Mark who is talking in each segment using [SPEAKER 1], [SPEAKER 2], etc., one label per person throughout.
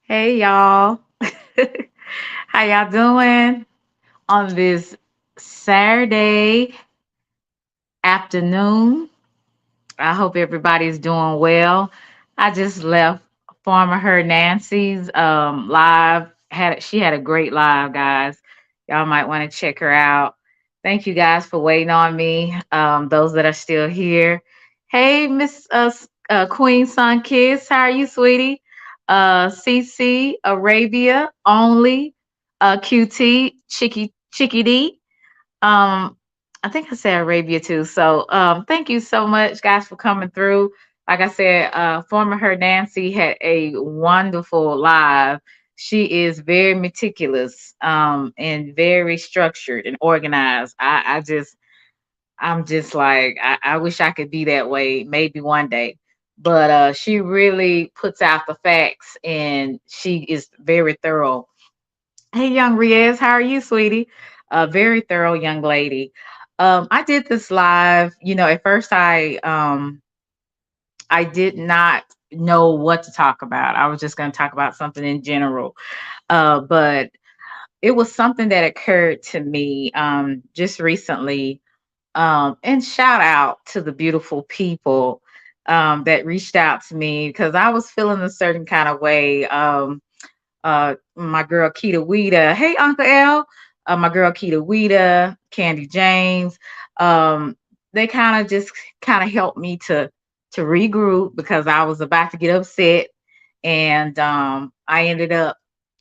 [SPEAKER 1] Hey y'all. How y'all doing on this Saturday afternoon? I hope everybody's doing well. I just left former her Nancy's live. She had a great live, guys. Y'all might want to check her out. Thank you guys for waiting on me. Those that are still here. Hey, Miss Queen Sun Kiss, how are you, sweetie? CC Arabia only. QT Chicky D. Um, I think I said Arabia too. So thank you so much, guys, for coming through. Like I said, former her Nancy had a wonderful live. She is very meticulous and very structured and organized. I'm just like I wish I could be that way maybe one day. But she really puts out the facts and she is very thorough. Hey, young Riaz, how are you, sweetie? A very thorough young lady. I did this live. At first I did not know what to talk about. I was just going to talk about something in general. But it was something that occurred to me just recently. And shout out to the beautiful people that reached out to me because I was feeling a certain kind of way. My girl Keita Weeda. Hey, Uncle L. My girl Keita Weeda, Candy James. Um, they kind of helped me to regroup because I was about to get upset, and I ended up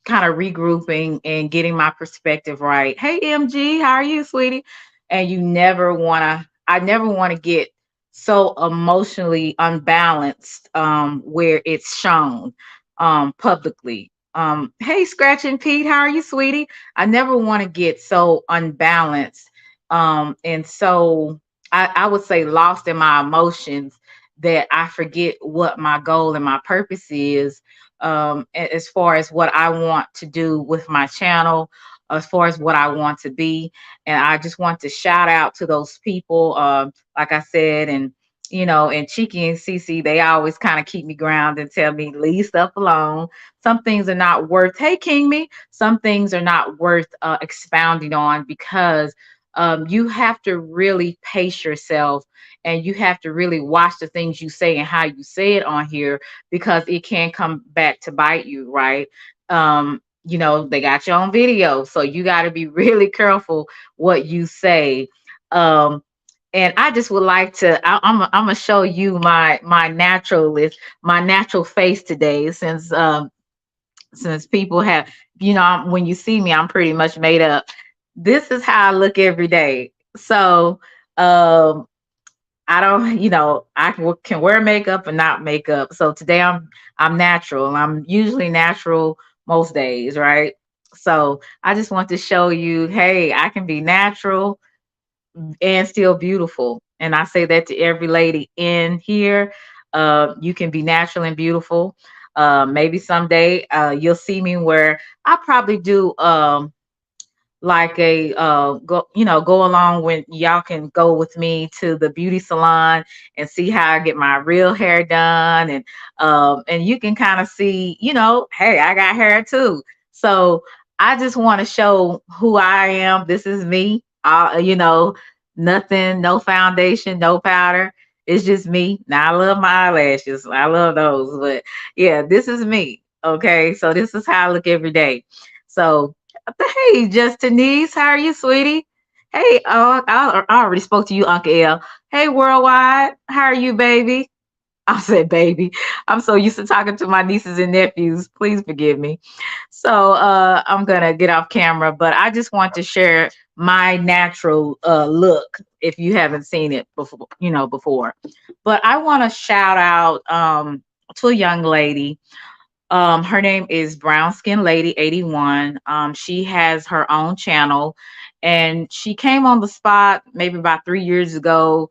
[SPEAKER 1] kind of regrouping and getting my perspective right. Hey, MG, how are you, sweetie? And I never want to get so emotionally unbalanced where it's shown publicly. Hey, Scratch and Pete, how are you, sweetie? I never want to get so unbalanced and so I would say lost in my emotions that I forget what my goal and my purpose is as far as what I want to do with my channel, as far as what I want to be. And I just want to shout out to those people, like I said, and Cheeky and Cece, they always kind of keep me grounded and tell me, leave stuff alone. Some things are not worth, hey, King Me, some things are not worth expounding on because you have to really pace yourself and you have to really watch the things you say and how you say it on here because it can come back to bite you, right? They got you on video, so you got to be really careful what you say. Um, and I just would like to. I'm gonna show you my natural face today, since people have, when you see me, I'm pretty much made up. This is how I look every day. So um, I don't, can wear makeup and not makeup. So today I'm natural. I'm usually natural most days, right? So I just want to show you, hey, I can be natural and still beautiful. And I say that to every lady in here. You can be natural and beautiful. Maybe someday you'll see me where I probably do like a go along when y'all can go with me to the beauty salon and see how I get my real hair done, and you can kind of see, hey, I got hair too. So I just want to show who I am. This is me. Nothing, no foundation, no powder. It's just me. Now I love my eyelashes. I love those, but yeah, this is me. Okay, so this is how I look every day. So hey, Justinese, how are you, sweetie? Hey, I already spoke to you, Uncle L. Hey, Worldwide, how are you, baby? I said, baby. I'm so used to talking to my nieces and nephews. Please forgive me. So I'm gonna get off camera, but I just want to share my natural look if you haven't seen it before. But I want to shout out to a young lady. Her name is Brown Skin Lady 81. She has her own channel and she came on the spot maybe about 3 years ago.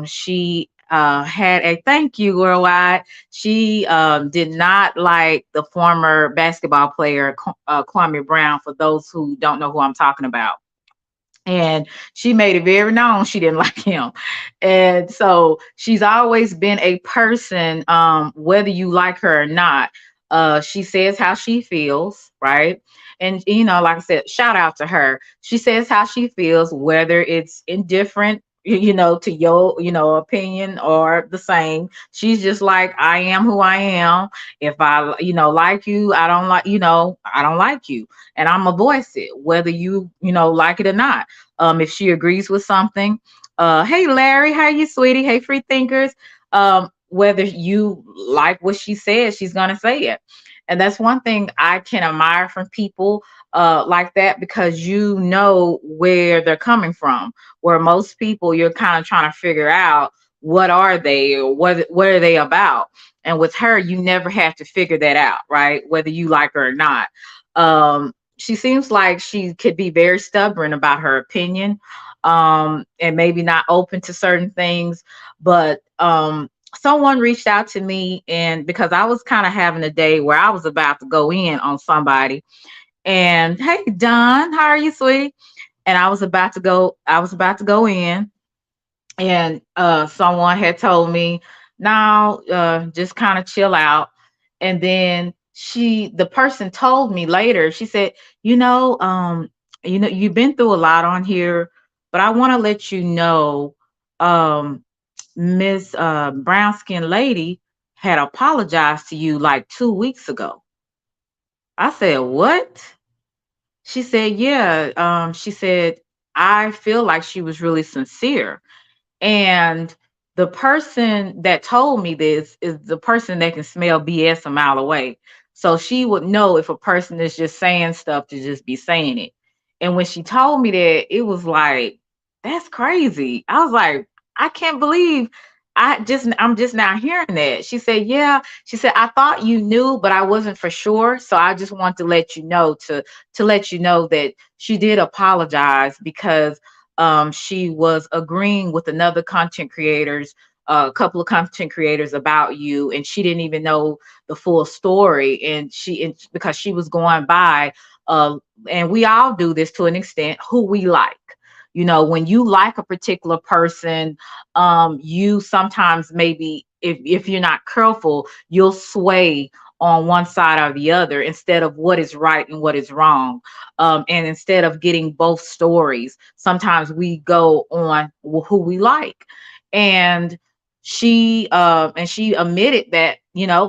[SPEAKER 1] She had a thank you worldwide. She did not like the former basketball player, Kwame Brown, for those who don't know who I'm talking about. And she made it very known she didn't like him. And so she's always been a person, whether you like her or not. She says how she feels, right? And like I said, shout out to her. She says how she feels, whether it's indifferent, to your, opinion or the same. She's just like, I am who I am. If I, like you, I don't like, I don't like you. And I'm gonna voice it, whether you, like it or not. If she agrees with something, hey Larry, how you, sweetie? Hey, free thinkers. Whether you like what she says, she's gonna say it. And that's one thing I can admire from people like that, because where they're coming from. Where most people, you're kind of trying to figure out what are they, or what are they about. And with her, you never have to figure that out, right? Whether you like her or not. She seems like she could be very stubborn about her opinion, and maybe not open to certain things. But someone reached out to me, and because I was kind of having a day where I was about to go in on somebody, and hey Don, how are you, sweetie? And I was about to go in, and someone had told me, now just kind of chill out. And then the person told me later, she said, you've been through a lot on here, but I want to let you know, um Miss brown skin lady had apologized to you like 2 weeks ago. I said, what? She said, yeah. She said, I feel like she was really sincere. And the person that told me this is the person that can smell BS a mile away. So she would know if a person is just saying stuff to just be saying it. And when she told me that, it was like, that's crazy. I was like, I can't believe I'm just now hearing that. She said, yeah. She said, I thought you knew, but I wasn't for sure. So I just want to let you know to let you know that she did apologize, because she was agreeing with another content creators, a couple of content creators, about you, and she didn't even know the full story. And because she was going by, uh, and we all do this to an extent, who we like. When you like a particular person, you sometimes, maybe if you're not careful, you'll sway on one side or the other instead of what is right and what is wrong. And instead of getting both stories, sometimes we go on who we like. And she admitted that,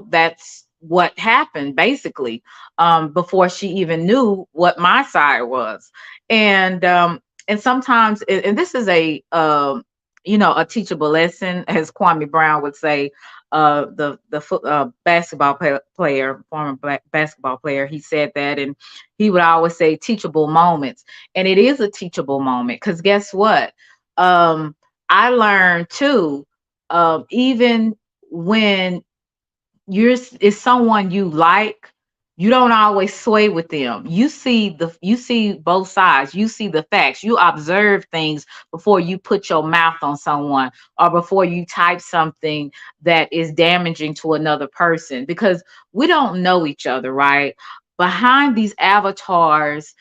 [SPEAKER 1] that's what happened basically, before she even knew what my side was. And sometimes, and this is a teachable lesson, as Kwame Brown would say. The player, former black basketball player, he said that, and he would always say teachable moments. And it is a teachable moment, because guess what? Um, I learned too, even when is someone you like, you don't always sway with them. You see both sides. You see the facts. You observe things before you put your mouth on someone, or before you type something that is damaging to another person, because we don't know each other, right? Behind these avatars,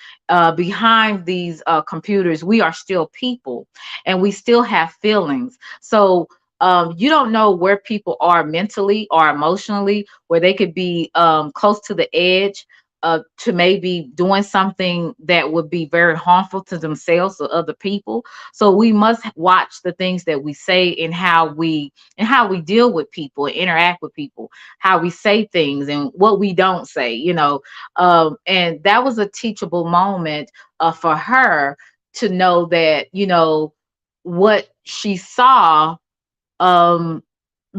[SPEAKER 1] behind these computers, we are still people, and we still have feelings. So you don't know where people are mentally or emotionally, where they could be close to the edge, to maybe doing something that would be very harmful to themselves or other people. So we must watch the things that we say, and how we deal with people and interact with people, how we say things and what we don't say. And that was a teachable moment for her, to know that, what she saw, um,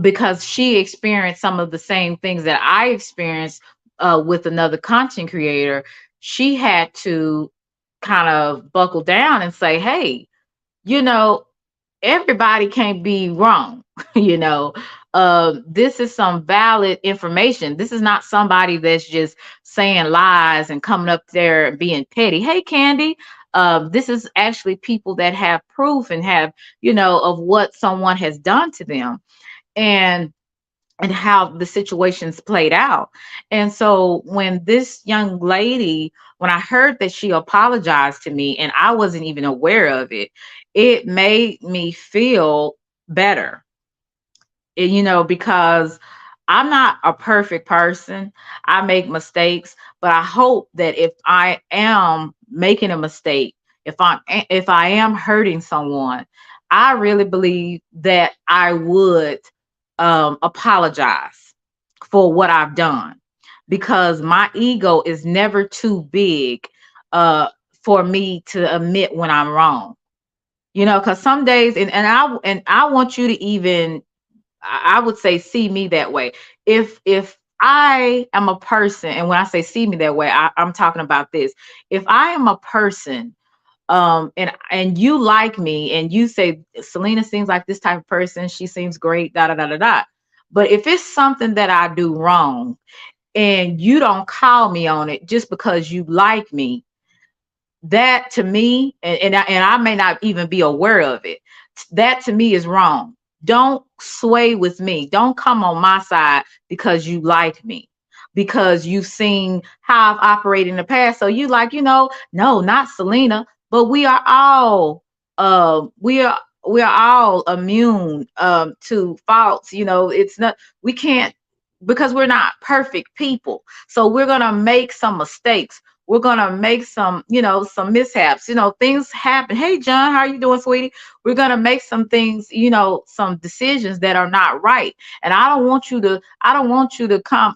[SPEAKER 1] because she experienced some of the same things that I experienced with another content creator. She had to kind of buckle down and say, hey, you know, everybody can't be wrong. you know, this is some valid information. This is not somebody that's just saying lies and coming up there and being petty. Hey, Candy. This is actually people that have proof and have, of what someone has done to them. And how the situations played out. And so when this young lady, when I heard that she apologized to me and I wasn't even aware of it, it made me feel better. Because I'm not a perfect person. I make mistakes, but I hope that if I am making a mistake, if I am hurting someone, I really believe that I would apologize for what I've done, because my ego is never too big uh, for me to admit when I'm wrong. You know, because some days, and I want you to even, I would say, see me that way. If I am a person, and when I say see me that way, I'm talking about this. If I am a person, and you like me, and you say Selena seems like this type of person, she seems great, da da da da da. But if it's something that I do wrong and you don't call me on it just because you like me, that to me, and I may not even be aware of it, that to me is wrong. Don't sway with me. Don't come on my side because you like me, because you've seen how I've operated in the past. So you like, no, not Selena, but we are all immune to faults. It's not, we can't, because we're not perfect people. So we're gonna make some mistakes, we're gonna make some mishaps. Things happen. Hey John, how are you doing, sweetie? We're gonna make some things, some decisions that are not right. And I don't want you to come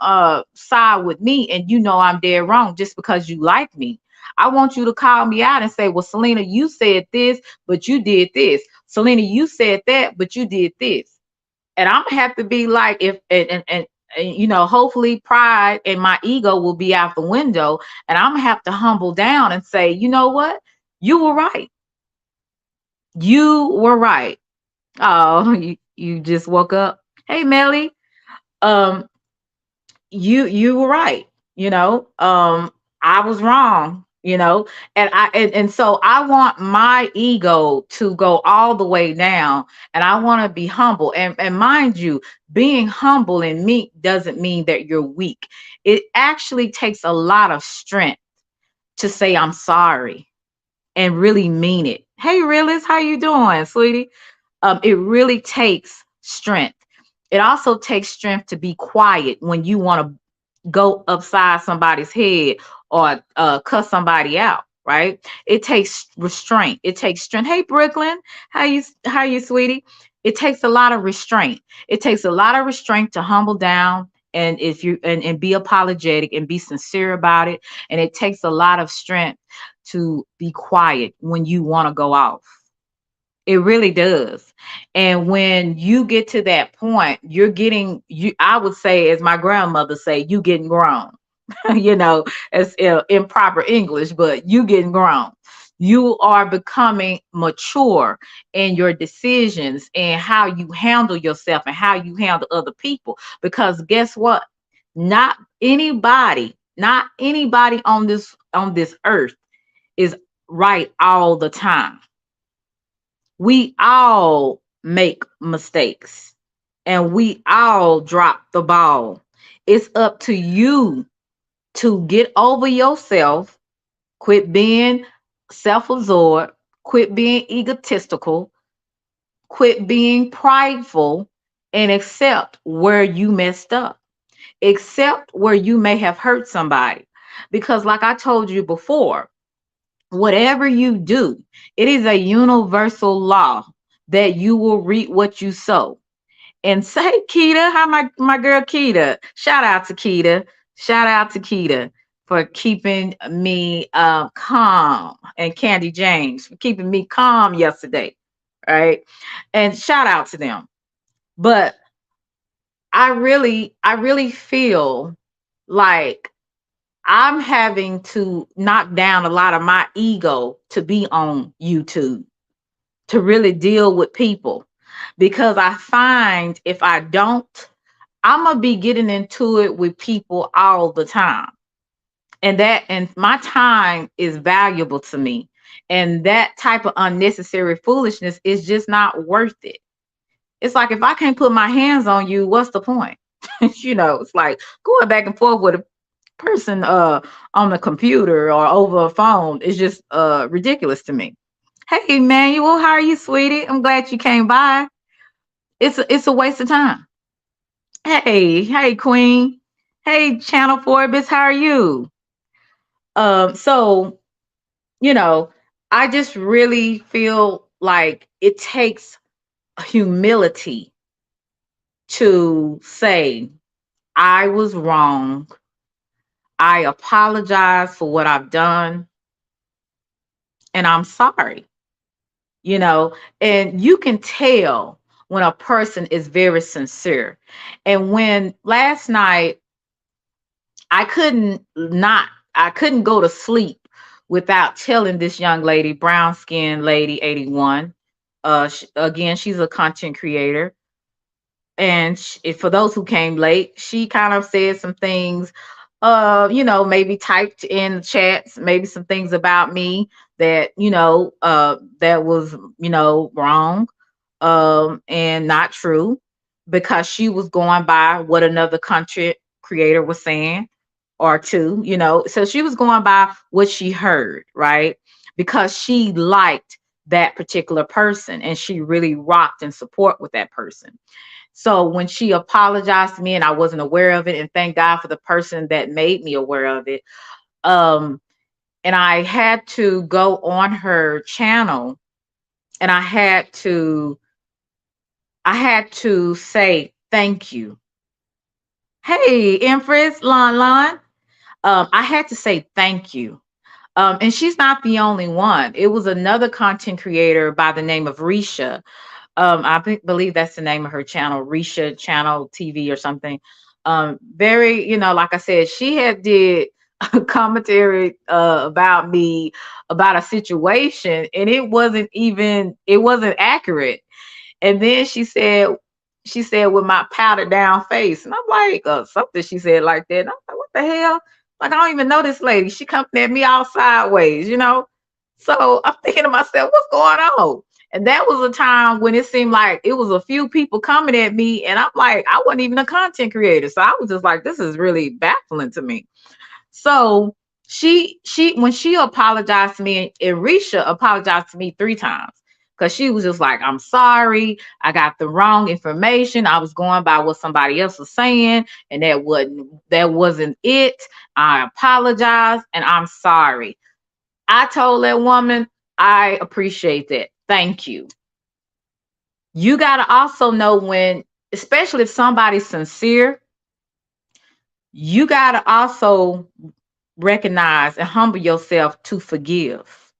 [SPEAKER 1] side with me, and I'm dead wrong just because you like me. I want you to call me out and say, well, Selena, you said this, but you did this. Selena, you said that, but you did this. And I'm gonna have to be like, if and hopefully pride and my ego will be out the window, and I'm gonna have to humble down and say, you know what, you were right, you were right. Oh, you just woke up. Hey Melly, um you were right. I was wrong. And so I want my ego to go all the way down, and I want to be humble. And mind you, being humble and meek doesn't mean that you're weak. It actually takes a lot of strength to say I'm sorry and really mean it. Hey realist, how you doing, sweetie? It really takes strength. It also takes strength to be quiet when you want to go upside somebody's head, or cuss somebody out, right? It takes restraint. It takes strength. Hey Brooklyn, how you, sweetie? It takes a lot of restraint. It takes a lot of restraint to humble down, and if you and be apologetic and be sincere about it. And it takes a lot of strength to be quiet when you want to go off. It really does. And when you get to that point, I would say, as my grandmother say, you getting grown. As improper English, but you getting grown. You are becoming mature in your decisions and how you handle yourself and how you handle other people. Because guess what? Not anybody on this earth is right all the time. We all make mistakes, and we all drop the ball. It's up to you to get over yourself, quit being self absorbed, quit being egotistical, quit being prideful, and accept where you messed up, accept where you may have hurt somebody. Because, like I told you before, whatever you do, it is a universal law that you will reap what you sow. And say, Keita, how my girl Keita? Shout out to Keita. Shout out to Keita for keeping me calm, and Candy James for keeping me calm yesterday, right? And shout out to them. But I really feel like I'm having to knock down a lot of my ego to be on YouTube, to really deal with people, because I find if I don't, I'm gonna be getting into it with people all the time. And my time is valuable to me. And that type of unnecessary foolishness is just not worth it. It's like, if I can't put my hands on you, what's the point? It's like going back and forth with a person on the computer or over a phone is just ridiculous to me. Hey Emmanuel, how are you, sweetie? I'm glad you came by. It's a waste of time. Hey, Queen. Hey, Channel Forbes, how are you? So, you know, I just really feel like it takes humility to say, I was wrong. I apologize for what I've done, and I'm sorry. You know, and you can tell when a person is very sincere. And when last night I couldn't go to sleep without telling this young lady, brown skinned lady 81. Again, she's a content creator. And for those who came late, she kind of said some things, maybe typed in chats, maybe some things about me that, that was, wrong, and not true, because she was going by what another content creator was saying or two, so she was going by what she heard, right? Because she liked that particular person and she really rocked in support with that person. So when she apologized to me and I wasn't aware of it, and thank God for the person that made me aware of it, um, and I had to go on her channel and I had to say thank you. Hey, Empress, Lon. I had to say thank you. And she's not the only one. It was another content creator by the name of Risha. Believe that's the name of her channel, Risha Channel TV or something. Very, like I said, she had did a commentary about me, about a situation, and it wasn't accurate. And then she said with my powdered down face, and I'm like, something she said like that. And I'm like, what the hell? Like, I don't even know this lady. She coming at me all sideways. So I'm thinking to myself, what's going on? And that was a time when it seemed like it was a few people coming at me, and I'm like, I wasn't even a content creator. So I was just like, this is really baffling to me. So she when she apologized to me, and Risha apologized to me 3 times, because she was just like, I'm sorry, I got the wrong information. I was going by what somebody else was saying, and that wasn't it. I apologize and I'm sorry. I told that woman, I appreciate that. Thank you. You got to also know when, especially if somebody's sincere, you got to also recognize and humble yourself to forgive.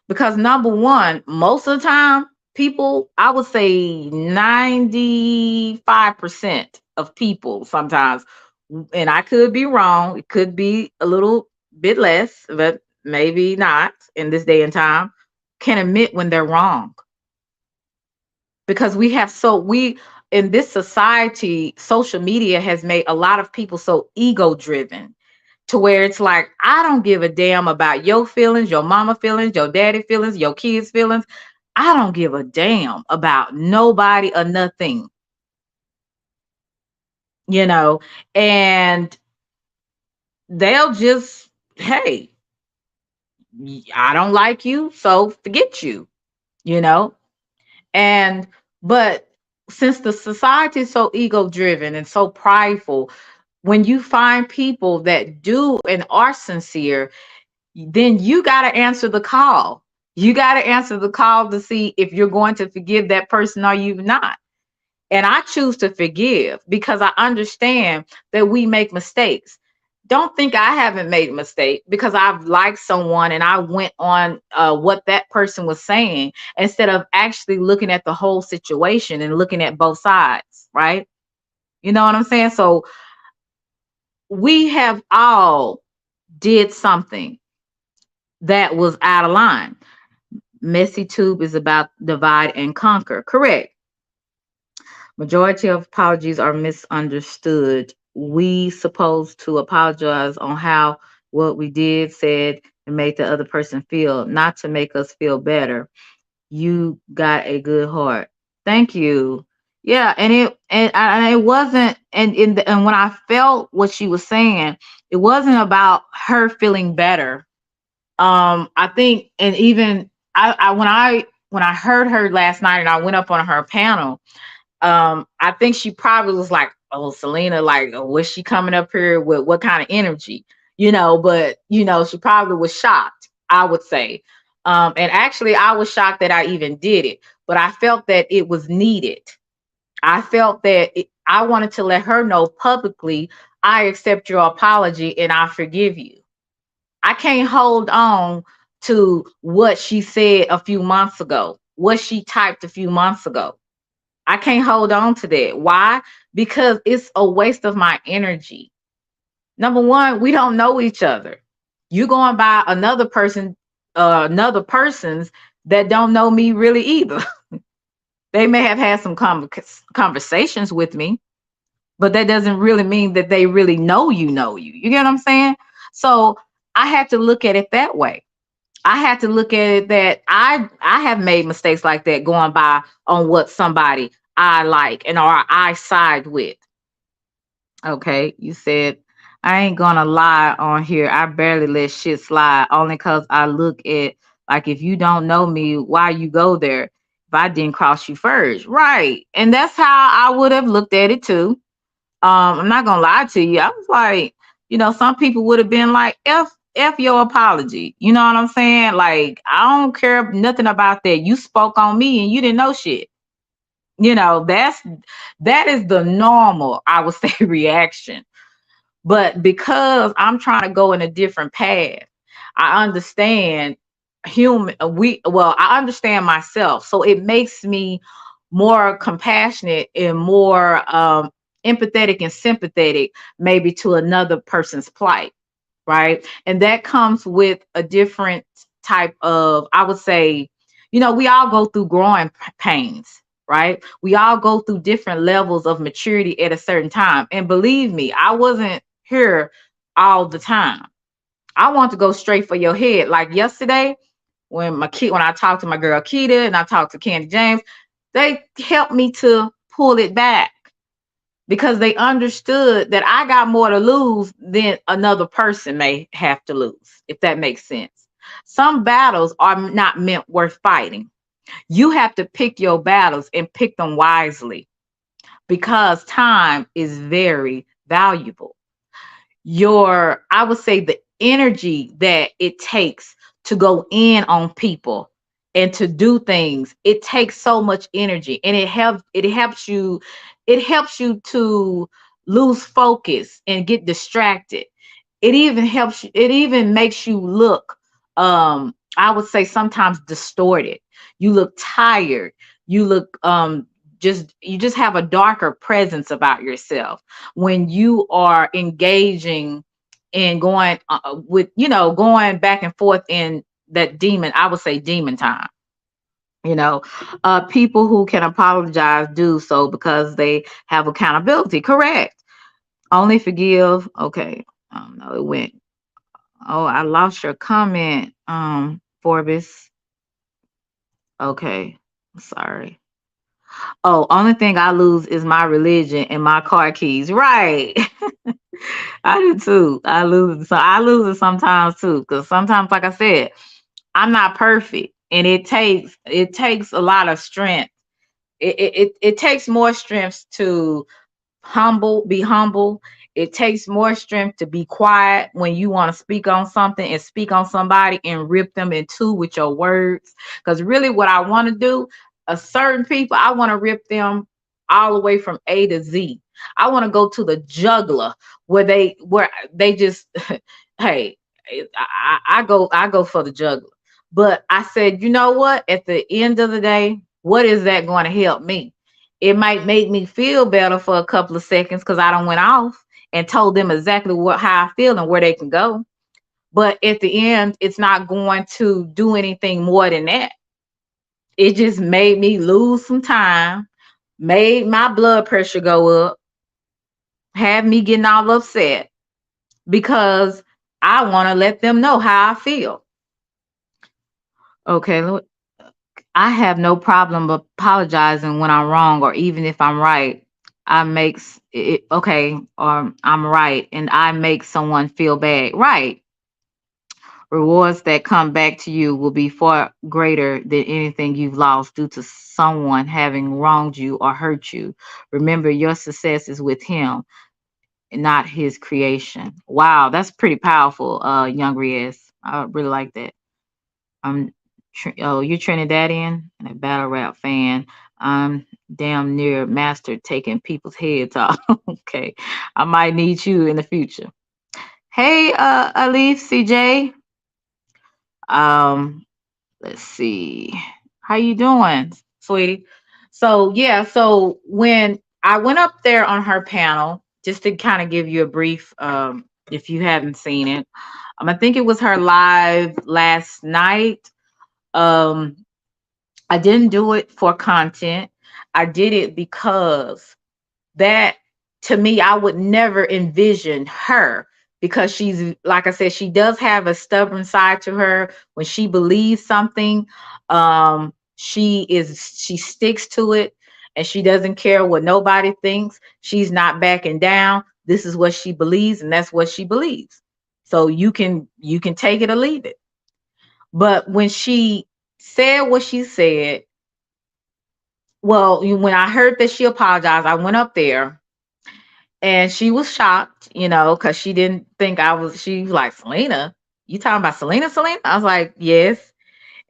[SPEAKER 1] Because number one, most of the time, people, I would say 95% of people sometimes, and I could be wrong, it could be a little bit less, but maybe not in this day and time, can admit when they're wrong. Because we in this society, social media has made a lot of people so ego driven, to where it's like, I don't give a damn about your feelings, your mama feelings, your daddy feelings, your kids feelings. I don't give a damn about nobody or nothing, you know, and they'll just, hey, I don't like you, so forget you, you know. And but since the society is so ego driven and so prideful, when you find people that do and are sincere, then you got to answer the call. You got to answer the call to see if you're going to forgive that person or you not. And I choose to forgive because I understand that we make mistakes. Don't think I haven't made a mistake because I've liked someone and I went on what that person was saying instead of actually looking at the whole situation and looking at both sides, right? You know what I'm saying? So we have all did something that was out of line. Messy Tube is about divide and conquer. Correct. Majority of apologies are misunderstood. We supposed to apologize on how what we did, said, and made the other person feel, not to make us feel better. You got a good heart. Thank you. Yeah, and it wasn't, and when I felt what she was saying, it wasn't about her feeling better. I think, and even when I heard her last night and I went up on her panel, I think she probably was like, oh, Selena, like, was she coming up here with what kind of energy? But she probably was shocked, I would say. And actually I was shocked that I even did it, but I felt that it was needed. I felt that I wanted to let her know publicly, I accept your apology and I forgive you. I can't hold on to what she said a few months ago, what she typed a few months ago. I can't hold on to that. Why? Because it's a waste of my energy. Number one, we don't know each other. You going by another person's that don't know me really either. They may have had some conversations with me, but that doesn't really mean that they really know you know you. You get what I'm saying? So I had to look at it that way. I had to look at it that I have made mistakes like that going by on what somebody I like and or I side with. Okay, you said I ain't gonna lie on here. I barely let shit slide only cause I look at like if you don't know me, why you go there if I didn't cross you first. Right. And that's how I would have looked at it too. I'm not gonna lie to you. I was like, some people would have been like, F your apology. You know what I'm saying? Like, I don't care nothing about that. You spoke on me and you didn't know shit. That is the normal, I would say, reaction. But because I'm trying to go in a different path, I understand I understand myself. So it makes me more compassionate and more empathetic and sympathetic maybe to another person's plight, right? And that comes with a different type of, I would say, we all go through growing pains, right? We all go through different levels of maturity at a certain time. And believe me, I wasn't here all the time. I want to go straight for your head. Like yesterday, when I talked to my girl Keita and I talked to Candy James, they helped me to pull it back because they understood that I got more to lose than another person may have to lose, if that makes sense. Some battles are not meant worth fighting. You have to pick your battles and pick them wisely because time is very valuable. I would say the energy that it takes to go in on people and to do things, it takes so much energy and it helps you to lose focus and get distracted. It even makes you look, I would say sometimes distorted. You look tired. You look you just have a darker presence about yourself when you are engaging and going with going back and forth in that demon, I would say demon time. you know People who can apologize do so because they have accountability. Correct. Only forgive. Okay. No, it went. Oh, I lost your comment, Forbes. Okay. Sorry. Oh, only thing I lose is my religion and my car keys. Right. I do too. I lose it. So I lose it sometimes too. Because sometimes, like I said, I'm not perfect. And it takes a lot of strength. It takes more strength to be humble. It takes more strength to be quiet when you want to speak on something and speak on somebody and rip them in two with your words. Because really, what I want to do, a certain people, I want to rip them all the way from A to Z. I want to go to the juggler where they just, hey, I go for the juggler. But I said, you know what? At the end of the day, what is that going to help me? It might make me feel better for a couple of seconds because I don't went off and told them exactly how I feel and where they can go. But at the end, it's not going to do anything more than that. It just made me lose some time, made my blood pressure go up, had me getting all upset because I want to let them know how I feel. Okay, I have no problem apologizing when I'm wrong or even if I'm right. I makes it okay, or I'm right and I make someone feel bad. Right. Rewards that come back to you will be far greater than anything you've lost due to someone having wronged you or hurt you. Remember, your success is with him, not his creation. Wow, that's pretty powerful, young Riaz. I really like that. I'm oh, you're Trinidadian and a battle rap fan. I'm damn near master taking people's heads off. Okay. I might need you in the future. Hey, Alif CJ. Um, let's see. How you doing, sweetie? So yeah, so when I went up there on her panel, just to kind of give you a brief, if you haven't seen it, I think it was her live last night. Um, I didn't do it for content. I did it because that, to me, I would never envision her, because she's, like I said, she does have a stubborn side to her. When she believes something, she sticks to it, and she doesn't care what nobody thinks. She's not backing down. This is what she believes, and that's what she believes. So you can take it or leave it. But when she said what she said, well, when I heard that she apologized, I went up there, and she was shocked, because she didn't think I was. She was like, Selena, you talking about Selena? Selena? I was like, yes.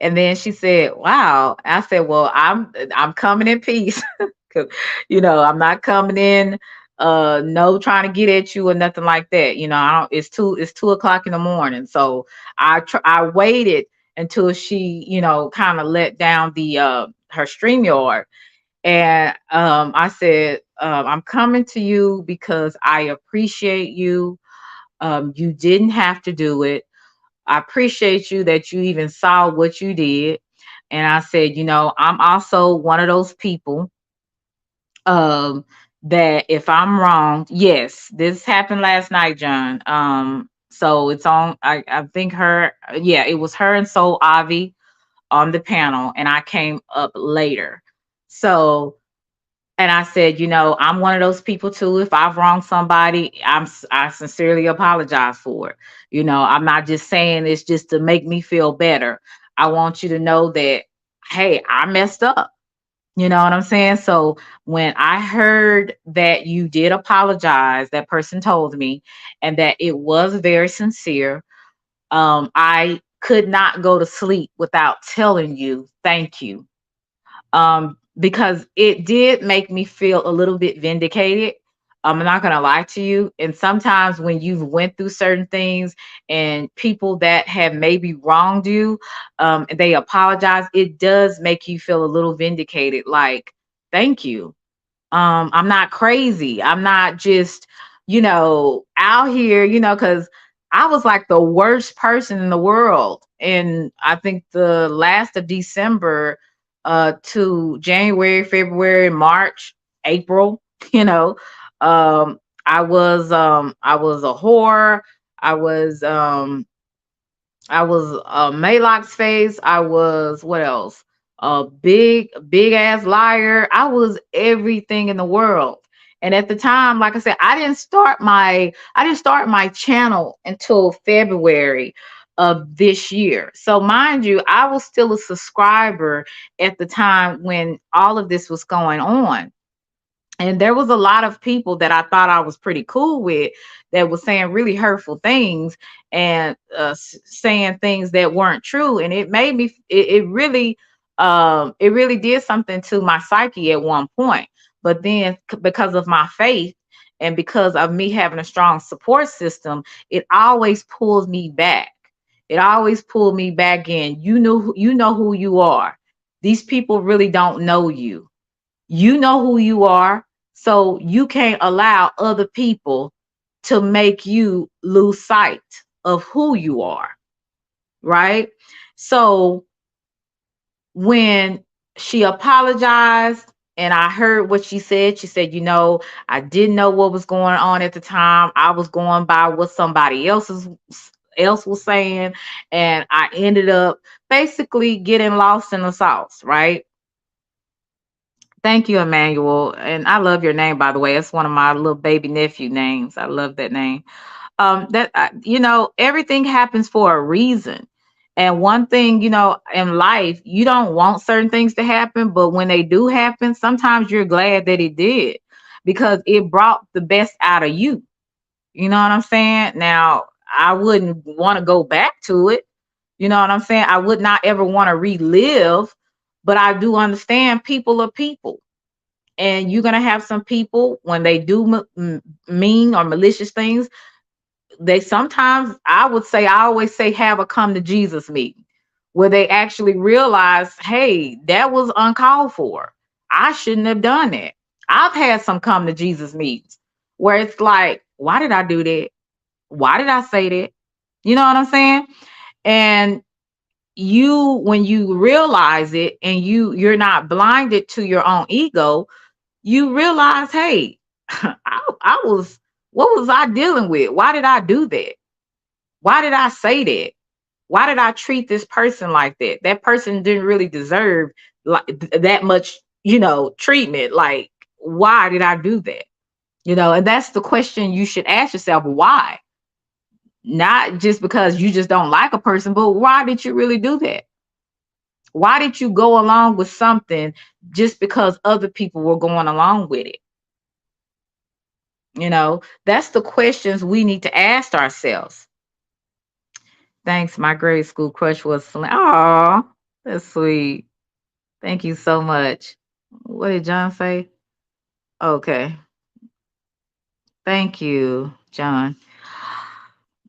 [SPEAKER 1] And then she said, wow. I said, well, I'm coming in peace, because I'm not coming in no trying to get at you or nothing like that. I don't. It's 2 o'clock in the morning, so I waited until she kind of let down the her StreamYard, and I said, I'm coming to you because I appreciate you. You didn't have to do it. I appreciate you that you even saw what you did. And I said, I'm also one of those people, um, that if I'm wrong, yes, this happened last night, John. So it's on, I think yeah, it was her and Soul Avi on the panel, and I came up later. So, and I said, I'm one of those people too. If I've wronged somebody, I sincerely apologize for it. I'm not just saying it's just to make me feel better. I want you to know that, hey, I messed up. You know what I'm saying? So when I heard that you did apologize, that person told me, and that it was very sincere, I could not go to sleep without telling you thank you, because it did make me feel a little bit vindicated. I'm not gonna lie to you. And sometimes when you've went through certain things, and people that have maybe wronged you, they apologize, it does make you feel a little vindicated. Like, thank you. I'm not crazy. I'm not just, out here, because I was like the worst person in the world. And I think the last of December to January, February, March, April, you know, um, I was a whore. I was I was Maylocks face. I was, what else? A big ass liar. I was everything in the world. And at the time, like I said, I didn't start my channel until February of this year. So mind you, I was still a subscriber at the time when all of this was going on. And there was a lot of people that I thought I was pretty cool with, that was saying really hurtful things, and saying things that weren't true. And it made me, it really did something to my psyche at one point. But then, because of my faith, and because of me having a strong support system, it always pulls me back. It always pulled me back in. You know who you are. These people really don't know you. You know who you are, so you can't allow other people to make you lose sight of who you are, right? So when she apologized, and I heard what she said, I didn't know what was going on at the time. I was going by what somebody else was saying, and I ended up basically getting lost in the sauce, right? Thank you, Emmanuel. And I love your name, by the way. It's one of my little baby nephew names. I love that name. That everything happens for a reason. And one thing, in life, you don't want certain things to happen, but when they do happen, sometimes you're glad that it did, because it brought the best out of you. You know what I'm saying? Now, I wouldn't want to go back to it. You know what I'm saying? I would not ever want to relive, but I do understand people are people. And you're going to have some people, when they do mean or malicious things, they sometimes, I always say, have a come to Jesus meeting where they actually realize, hey, that was uncalled for. I shouldn't have done that. I've had some come to Jesus meetings where it's like, why did I do that? Why did I say that? You know what I'm saying? And when you realize it, and you're not blinded to your own ego, you realize, hey, I was, what was I dealing with? Why did I do that? Why did I say that? Why did I treat this person like that? That person didn't really deserve like that much, treatment. Like, why did I do that? And that's the question you should ask yourself. Why? Not just because you just don't like a person, but why did you really do that? Why did you go along with something just because other people were going along with it? That's the questions we need to ask ourselves. Thanks. My grade school crush was Celine. Oh, that's sweet. Thank you so much. What did John say? Okay. Thank you, John.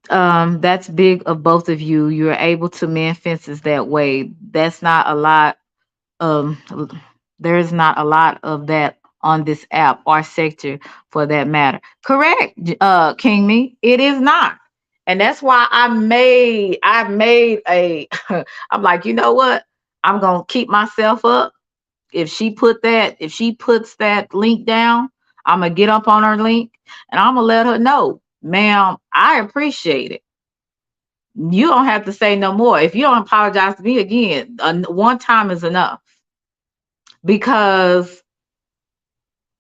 [SPEAKER 1] That's big of both of you. You're able to mend fences that way. That's not a lot. Um, there's not a lot of that on this app or sector for that matter. Correct, King Me. It is not. And that's why I made a I'm like, you know what? I'm gonna keep myself up. If she puts that link down, I'm gonna get up on her link and I'm gonna let her know, ma'am, I appreciate it. You don't have to say no more. If you don't apologize to me again, one time is enough, because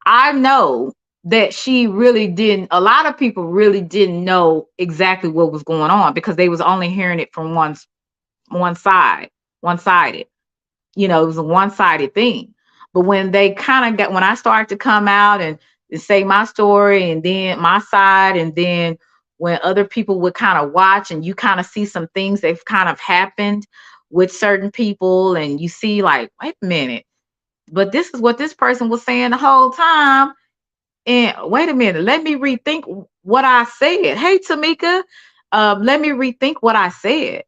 [SPEAKER 1] I know that she really didn't. A lot of people really didn't know exactly what was going on because they was only hearing it from one side, one sided. It was a one sided thing. But when they kind of got, when I started to come out and say my story and then my side, and then when other people would kind of watch and you kind of see some things that have kind of happened with certain people, and you see like, wait a minute, but this is what this person was saying the whole time. And wait a minute, let me rethink what I said. Hey, Tamika, let me rethink what I said.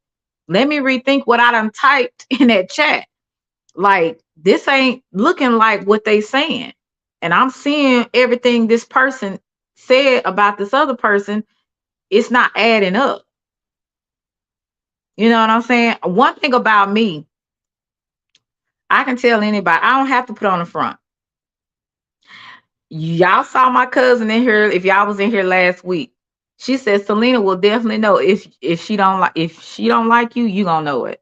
[SPEAKER 1] Let me rethink what I done typed in that chat. Like, this ain't looking like what they saying. And I'm seeing everything this person said about this other person. It's not adding up. You know what I'm saying? One thing about me, I can tell anybody, I don't have to put on the front. Y'all saw my cousin in here. If y'all was in here last week, she said Selena will definitely know if she don't like you, you gonna know it.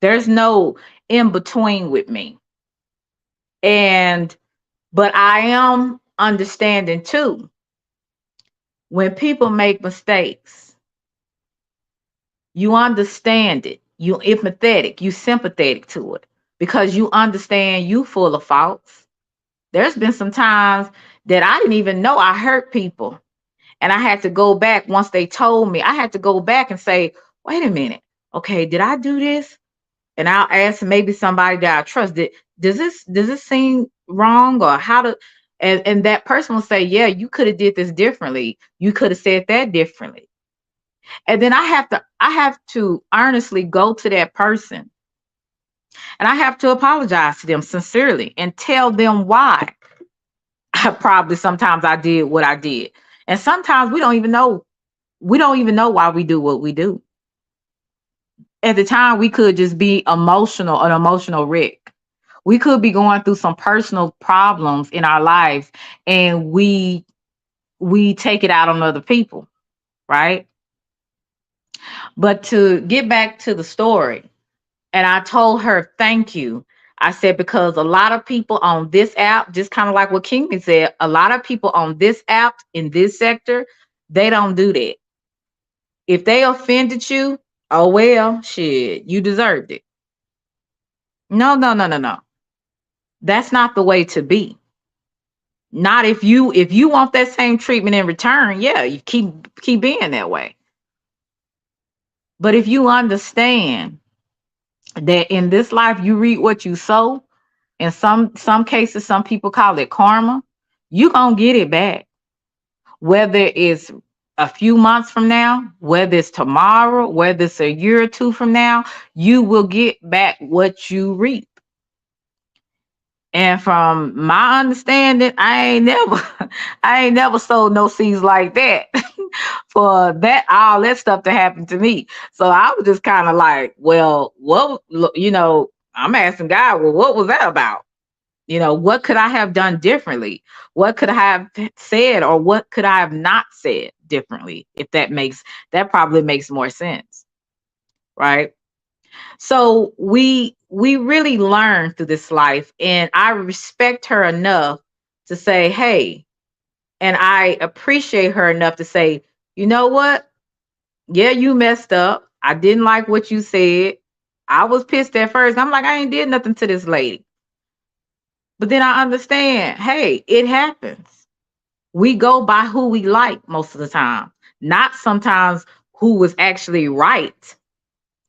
[SPEAKER 1] There's no in between with me. And but I am understanding too. When people make mistakes, you understand it. You empathetic, you sympathetic to it because you understand you full of faults. There's been some times that I didn't even know I hurt people. And I had to go back once they told me. I had to go back and say, wait a minute. Okay, did I do this? And I'll ask maybe somebody that I trust. Does this seem wrong, or how to, and that person will say, yeah, you could have did this differently. You could have said that differently. And then I have to earnestly go to that person, and I have to apologize to them sincerely and tell them why I probably sometimes I did what I did. And sometimes we don't even know why we do what we do. At the time, we could just be an emotional wreck. We could be going through some personal problems in our lives, and we take it out on other people, right? But to get back to the story, and I told her thank you. I said, because a lot of people on this app, just kind of like what King said, a lot of people on this app in this sector, they don't do that. If they offended you, oh well, shit, you deserved it. No, no, no, no, no. That's not the way to be. Not if you want that same treatment in return, yeah, you keep being that way. But if you understand that in this life you reap what you sow, in some cases, some people call it karma, you gonna get it back. Whether it's a few months from now, whether it's tomorrow, whether it's a year or two from now, you will get back what you reap. And from my understanding, I ain't never sold no seeds like that for that all that stuff to happen to me. So I was just kind of like, well, I'm asking God, well, what was that about? What could I have done differently? What could I have said, or what could I have not said differently? If that probably makes more sense, right? So we really learn through this life, and I respect her enough to say, hey, and I appreciate her enough to say, you know what? Yeah, you messed up. I didn't like what you said. I was pissed at first. I'm like, I ain't did nothing to this lady. But then I understand, hey, it happens. We go by who we like most of the time, not sometimes who was actually right.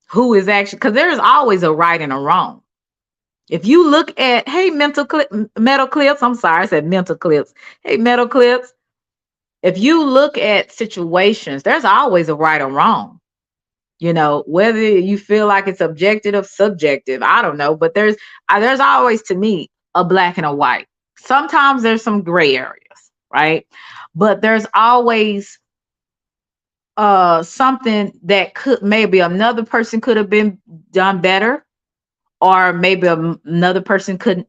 [SPEAKER 1] Who is actually, because there is always a right and a wrong. If you look at, hey, metal clips, I'm sorry, I said mental clips. Hey, metal clips, if you look at situations, there's always a right or wrong. Whether you feel like it's objective or subjective, I don't know, but there's always, to me, a black and a white. Sometimes there's some gray areas, right? But there's always something that could, maybe another person could have been done better, or maybe another person couldn't,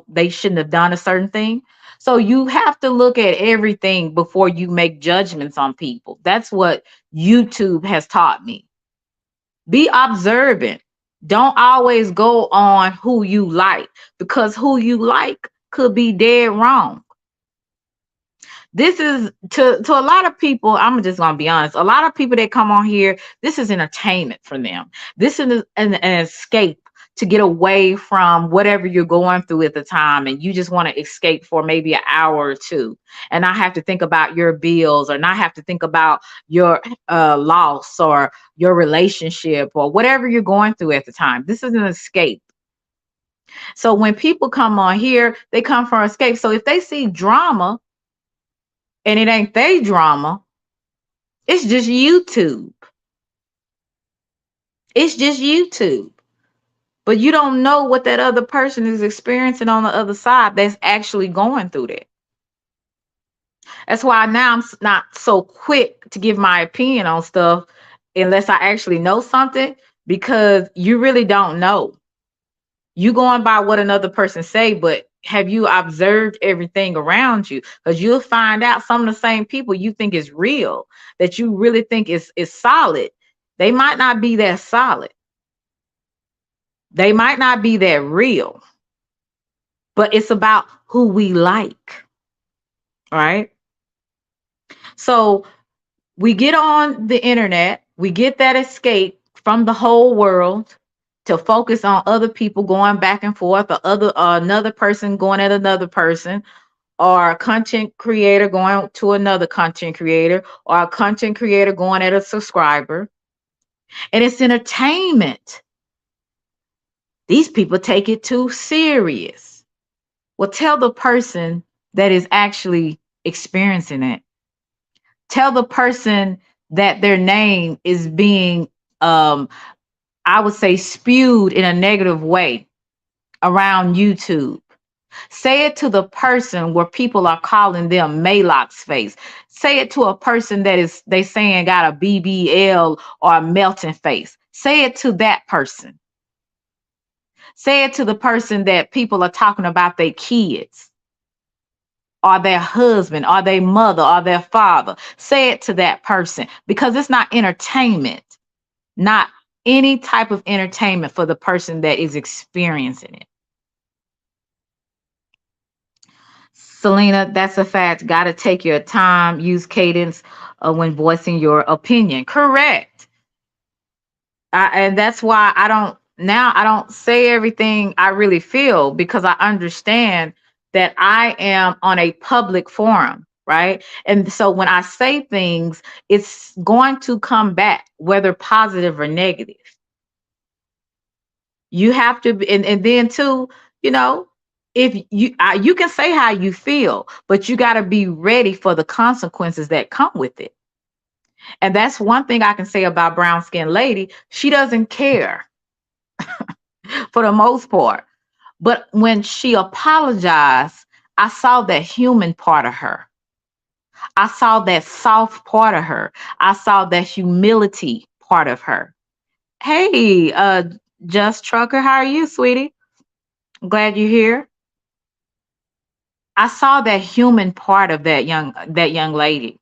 [SPEAKER 1] they shouldn't have done a certain thing. So you have to look at everything before you make judgments on people. That's what YouTube has taught me. Be observant. Don't always go on who you like, because who you like could be dead wrong. This is to a lot of people. I'm just gonna be honest. A lot of people that come on here, this is entertainment for them. This is an escape to get away from whatever you're going through at the time, and you just want to escape for maybe an hour or two, and not have to think about your bills, or not have to think about your loss, or your relationship, or whatever you're going through at the time. This is an escape. So when people come on here, they come for escape. So if they see drama, and it ain't they drama, it's just YouTube. It's just YouTube. But you don't know what that other person is experiencing on the other side that's actually going through that. That's why now I'm not so quick to give my opinion on stuff unless I actually know something, because you really don't know. You going by what another person say, but have you observed everything around you? Because you'll find out some of the same people you think is real, that you really think is solid, they might not be that solid. They might not be that real. But it's about who we like. Right? So we get on the internet, we get that escape from the whole world to focus on other people going back and forth, or another person going at another person, or a content creator going to another content creator, or a content creator going at a subscriber. And it's entertainment. These people take it too serious. Well, tell the person that is actually experiencing it. Tell the person that their name is being, I would say, spewed in a negative way around YouTube. Say it to the person where people are calling them Maylocks face. Say it to a person that is, they saying, got a BBL or a melting face. Say it to that person. Say it to the person that people are talking about their kids, or their husband, or their mother, or their father. Say it to that person, because it's not entertainment, not any type of entertainment for the person that is experiencing it. Selena, that's a fact. Got to take your time, use cadence. when voicing your opinion. Correct. And that's why I don't say everything I really feel, because I understand that I am on a public forum, right? And so when I say things, it's going to come back, whether positive or negative. You have to be, and then too, you know, if you can say how you feel, but you got to be ready for the consequences that come with it. And that's one thing I can say about brown skinned lady. She doesn't care for the most part. But when she apologized, I saw that human part of her. I saw that soft part of her. I saw that humility part of her. Hey, Just Trucker, how are you, sweetie? Glad you're here. I saw that human part of that young lady,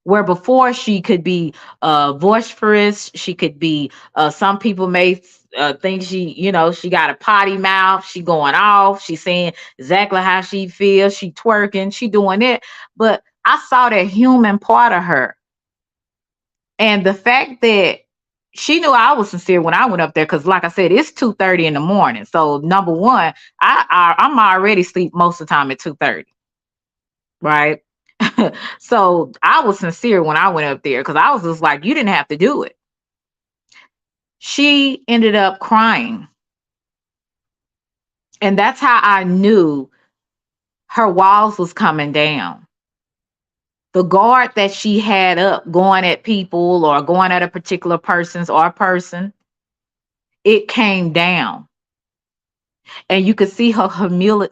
[SPEAKER 1] where before she could be boisterous, she could be some people may think she got a potty mouth, she going off, she saying exactly how she feels, she twerking, she doing it. But I saw that human part of her, and the fact that she knew I was sincere when I went up there, because like I said, it's 2:30 in the morning. So number one, I'm already sleep most of the time at 2:30, right? So I was sincere when I went up there, because I was just like, you didn't have to do it. She ended up crying. And that's how I knew her walls was coming down. The guard that she had up going at people or going at a particular person, it came down. And you could see her humbleness.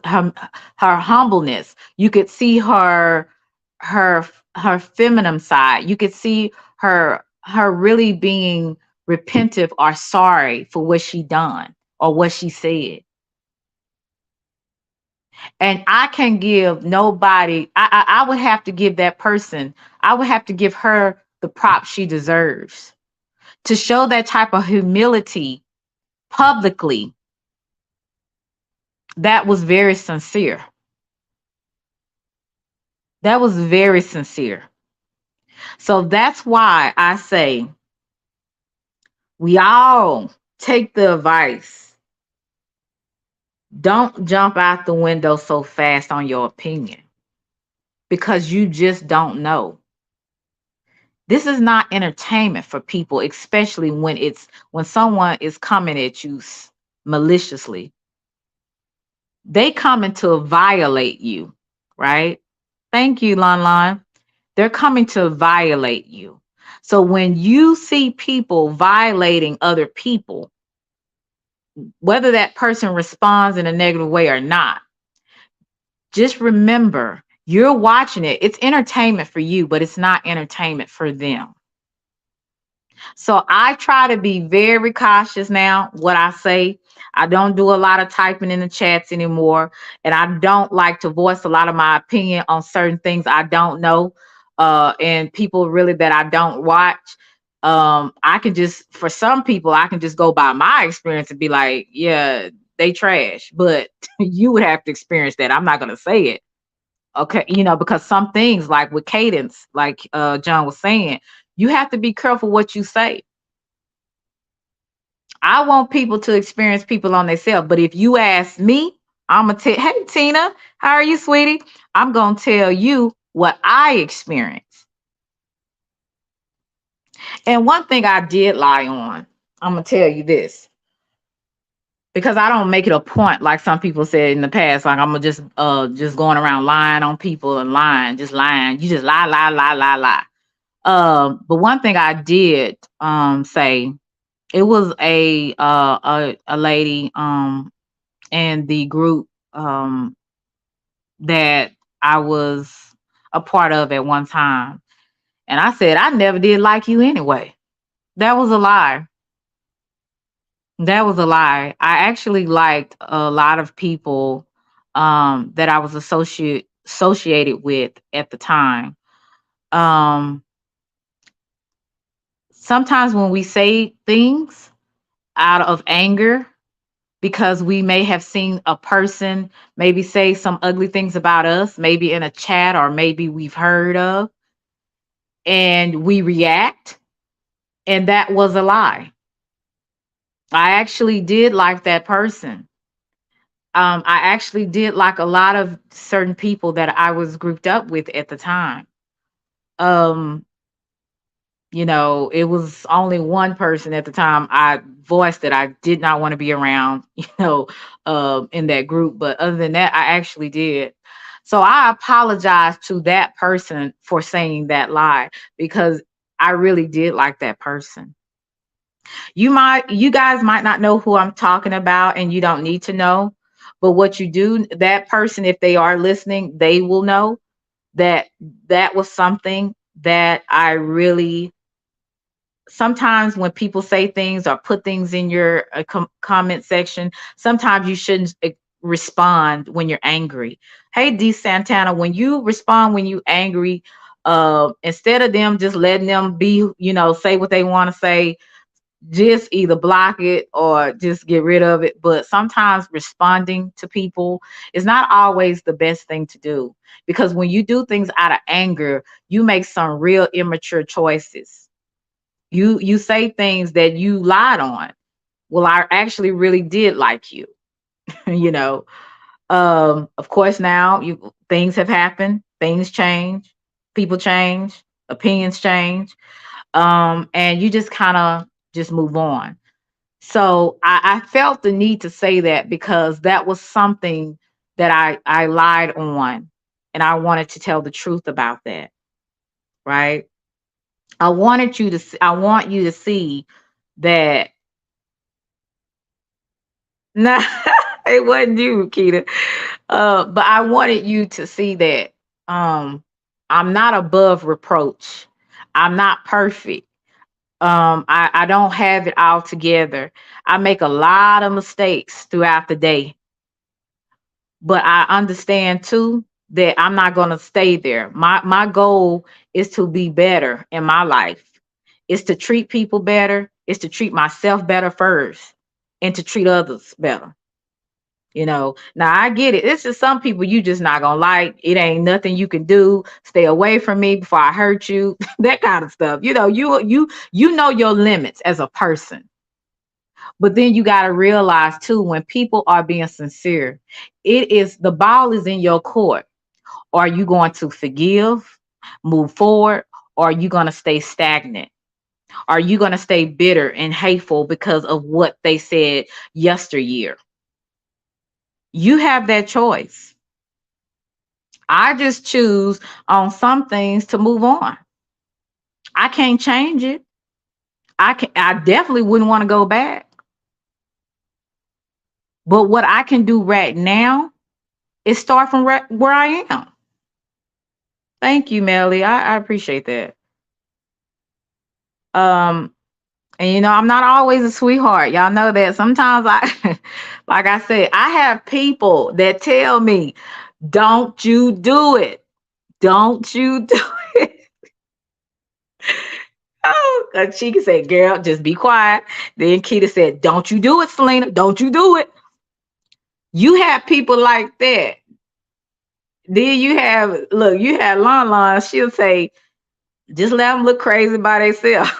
[SPEAKER 1] You could see her her feminine side. You could see her really being repentive or sorry for what she done or what she said. And I can give nobody. I would have to give that person. I would have to give her the prop she deserves to show that type of humility publicly. That was very sincere. That was very sincere. So that's why I say we all take the advice. Don't jump out the window so fast on your opinion, because you just don't know. This is not entertainment for people, especially when someone is coming at you maliciously. They coming to violate you, right? Thank you, Lon Lon. They're coming to violate you. So when you see people violating other people, whether that person responds in a negative way or not, just remember you're watching it. It's entertainment for you, but it's not entertainment for them. So I try to be very cautious now what I say. I don't do a lot of typing in the chats anymore. And I don't like to voice a lot of my opinion on certain things I don't know. And people really that I don't watch. I can just, for some people, I can just go by my experience and be like, yeah, they trash. But you would have to experience that. I'm not going to say it. Okay, because some things like with cadence, like John was saying, you have to be careful what you say. I want people to experience people on themselves, but if you ask me, I'm gonna tell, hey Tina, how are you, sweetie? I'm gonna tell you what I experienced. And one thing I did lie on, I'm gonna tell you this, because I don't make it a point like some people said in the past, like I'm gonna just going around lying on people and lying, just lying. You just lie, lie, lie, lie, lie. But one thing I did say, it was a lady in the group that I was a part of at one time, and I said I never did like you anyway. That was a lie. That was a lie. I actually liked a lot of people that I was associated with at the time. Um, Sometimes when we say things out of anger, because we may have seen a person maybe say some ugly things about us, maybe in a chat or maybe we've heard of, and we react, and that was a lie. I actually did like that person. I actually did like a lot of certain people that I was grouped up with at the time. Um, it was only one person at the time I voiced that I did not want to be around, in that group. But other than that, I actually did. So I apologize to that person for saying that lie because I really did like that person. You guys might not know who I'm talking about, and you don't need to know. But what you do, that person, if they are listening, they will know that that was something that I really, sometimes when people say things or put things in your comment section, sometimes you shouldn't respond when you're angry. Hey, D Santana, when you respond when you angry, instead of them just letting them be, say what they want to say, just either block it or just get rid of it. But sometimes responding to people is not always the best thing to do, because when you do things out of anger, you make some real immature choices. You say things that you lied on. Well, I actually really did like you. you know. Of course now you things have happened, things change, people change, opinions change. And you just kind of just move on. So I felt the need to say that because that was something that I lied on, and I wanted to tell the truth about that, right? I want you to see that. No, it wasn't you, Keita. But I wanted you to see that I'm not above reproach. I'm not perfect. I don't have it all together. I make a lot of mistakes throughout the day, but I understand too that I'm not gonna stay there. My goal is to be better in my life. Is to treat people better, is to treat myself better first, and to treat others better. Now I get it. It's just some people you just not gonna like. It ain't nothing you can do. Stay away from me before I hurt you. That kind of stuff. You know your limits as a person. But then you gotta realize too, when people are being sincere, it is the ball is in your court. Are you going to forgive, move forward, or are you gonna stay stagnant? Are you gonna stay bitter and hateful because of what they said yesteryear? You have that choice. I just choose on some things to move on. I can't change it. I definitely wouldn't want to go back. But what I can do right now is start from where I am. Thank you, Melly. I appreciate that. Um, and I'm not always a sweetheart. Y'all know that. Sometimes I like I said, I have people that tell me, don't you do it. Don't you do it. Oh, Chica said, girl, just be quiet. Then Keita said, don't you do it, Selena. Don't you do it. You have people like that. Then you have Lon Lon. She'll say, just let them look crazy by themselves.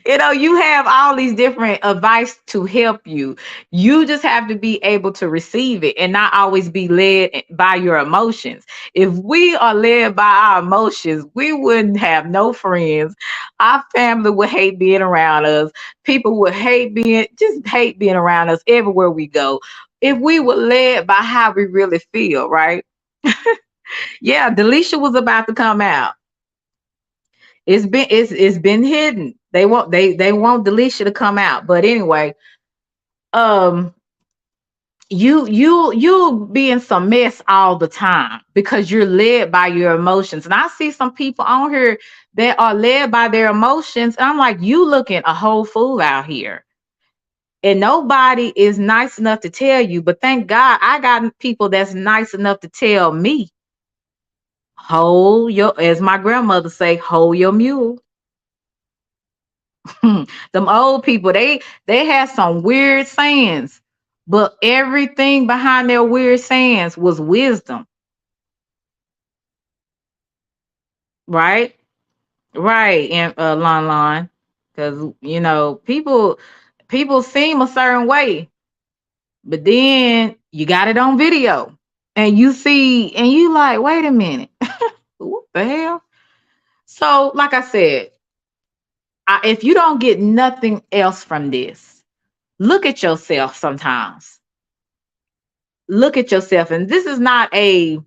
[SPEAKER 1] You have all these different advice to help you. You just have to be able to receive it and not always be led by your emotions. If we are led by our emotions, we wouldn't have no friends. Our family would hate being around us. People would hate being around us everywhere we go. If we were led by how we really feel, right? Yeah, Delisha was about to come out. It's been hidden. They want Delisha to come out. But anyway, um, you'll be in some mess all the time because you're led by your emotions. And I see some people on here that are led by their emotions. And I'm like, you looking a whole fool out here. And nobody is nice enough to tell you. But thank God I got people that's nice enough to tell me, hold your, as my grandmother say, hold your mule. Them old people, they had some weird sayings, but everything behind their weird sayings was wisdom. right? Right, and Lon Lon, because people seem a certain way, but then you got it on video, and you see, and you like, wait a minute, what the hell? So, like I said, if you don't get nothing else from this, look at yourself sometimes. Look at yourself, and this is not a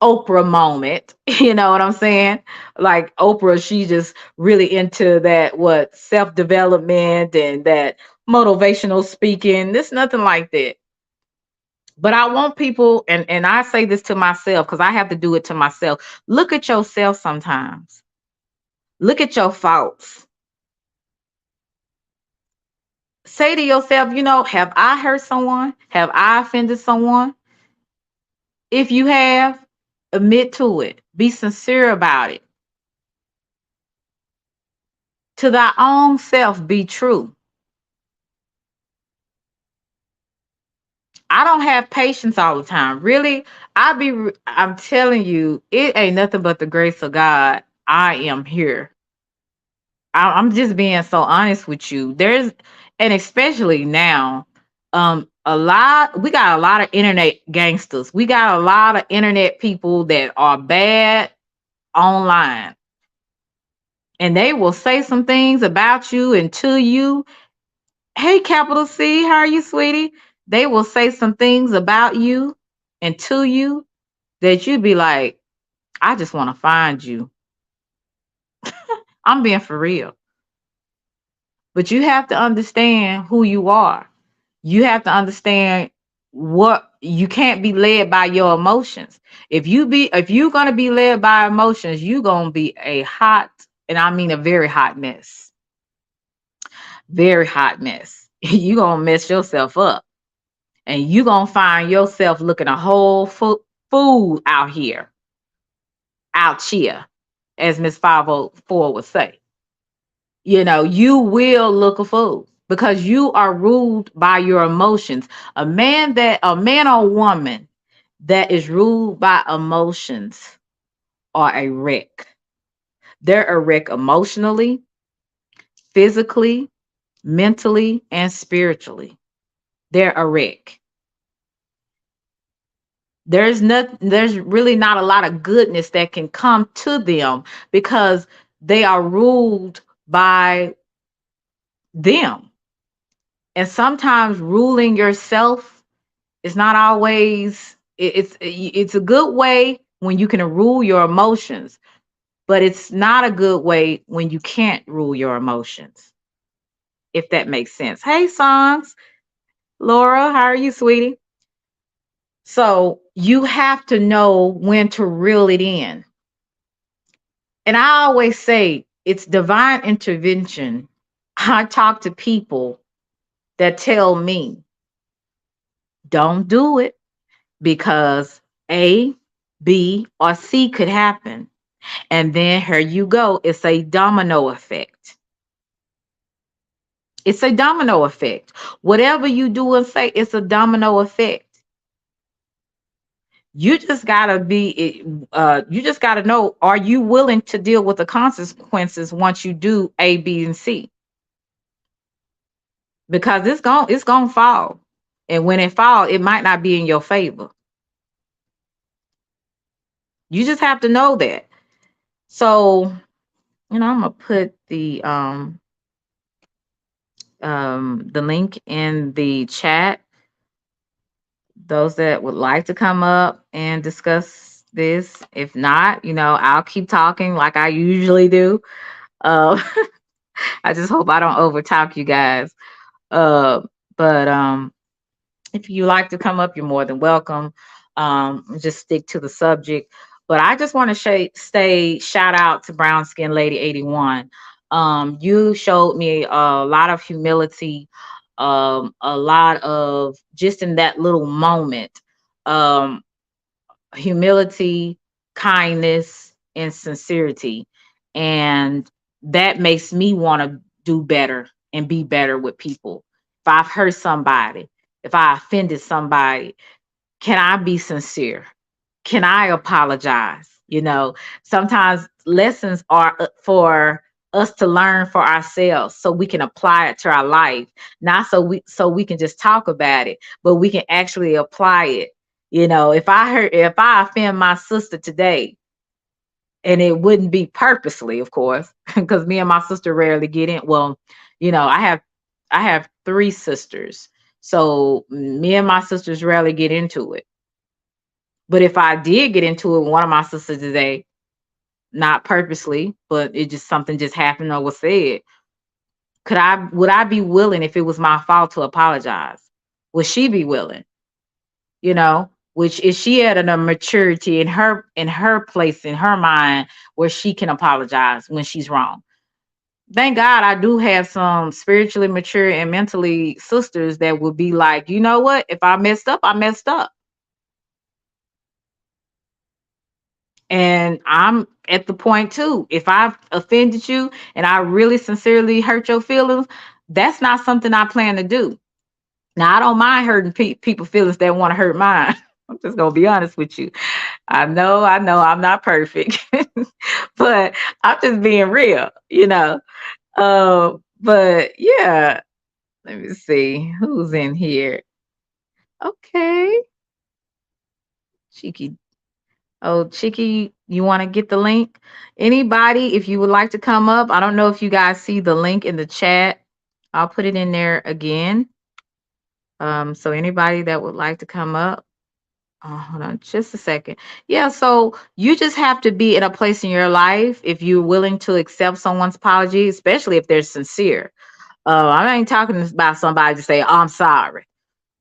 [SPEAKER 1] Oprah moment. You know what I'm saying? Like Oprah, she just really into that what self-development and that motivational speaking. There's nothing like that. But I want people, and I say this to myself because I have to do it to myself. Look at yourself sometimes. Look at your faults. Say to yourself, have I hurt someone? Have I offended someone? If you have, admit to it. Be sincere about it. To thy own self be true. I don't have patience all the time. Really, I'm telling you, it ain't nothing but the grace of God. I am here. I'm just being so honest with you. And especially now, we got a lot of internet gangsters. We got a lot of internet people that are bad online. And they will say some things about you and to you. Hey, capital C, how are you, sweetie? They will say some things about you and to you that you'd be like, I just want to find you. I'm being for real. But you have to understand who you are. You have to understand what you can't be led by your emotions. If you're gonna be led by emotions, you're gonna be a hot, and I mean a very hot mess. Very hot mess. You're gonna mess yourself up. And you're gonna find yourself looking a whole fool out here, as Miss 504 would say. You will look a fool because you are ruled by your emotions. A man or woman that is ruled by emotions are a wreck. They're a wreck emotionally, physically, mentally, and spiritually. They're a wreck. There's really not a lot of goodness that can come to them because they are ruled by them. And sometimes ruling yourself is not always it's a good way when you can rule your emotions, but it's not a good way when you can't rule your emotions, if that makes sense. Hey, Songs, Laura, how are you, sweetie? So you have to know when to reel it in. And I always say it's divine intervention. I talk to people that tell me, don't do it because A, B, or C could happen. And then here you go. It's a domino effect. It's a domino effect. Whatever you do and say, it's a domino effect. You just gotta know, are you willing to deal with the consequences once you do A, B, and C? Because it's gonna fall. And when it fall, it might not be in your favor. You just have to know that. So, I'm gonna put the link in the chat. Those that would like to come up and discuss this. If not, I'll keep talking like I usually do. Uh, I just hope I don't overtalk you guys. Uh, but if you like to come up, you're more than welcome. Just stick to the subject. But I just want to stay shout out to Brown Skin Lady 81. You showed me a lot of humility, a lot of just in that little moment, um, humility, kindness, and sincerity. And that makes me want to do better and be better with people. If I've hurt somebody, if I offended somebody, can I be sincere? Can I apologize? You know, sometimes lessons are for us to learn for ourselves so we can apply it to our life, not so we can just talk about it, but we can actually apply it. You know, if I offend my sister today, and it wouldn't be purposely, of course, because me and my sister rarely get in. Well, you know, I have three sisters, so me and my sisters rarely get into it. But if I did get into it with one of my sisters today, not purposely, but it just something just happened or was said, would I be willing if it was my fault to apologize? Would she be willing? You know, which is she at a maturity in her place in her mind where she can apologize when she's wrong. Thank God I do have some spiritually mature and mentally sisters that would be like, you know what? If I messed up, I messed up. And I'm at the point too. If I've offended you and I really sincerely hurt your feelings, that's not something I plan to do. Now, I don't mind hurting people feelings that want to hurt mine. I'm just gonna be honest with you. I know, I'm not perfect, but I'm just being real, you know. But yeah, let me see who's in here. Okay, Cheeky. Oh, Chicky, you want to get the link? Anybody, if you would like to come up, I don't know if you guys see the link in the chat. I'll put it in there again. So anybody that would like to come up, hold on just a second. Yeah, so you just have to be in a place in your life if you're willing to accept someone's apology, especially if they're sincere. I ain't talking about somebody to say, oh, I'm sorry.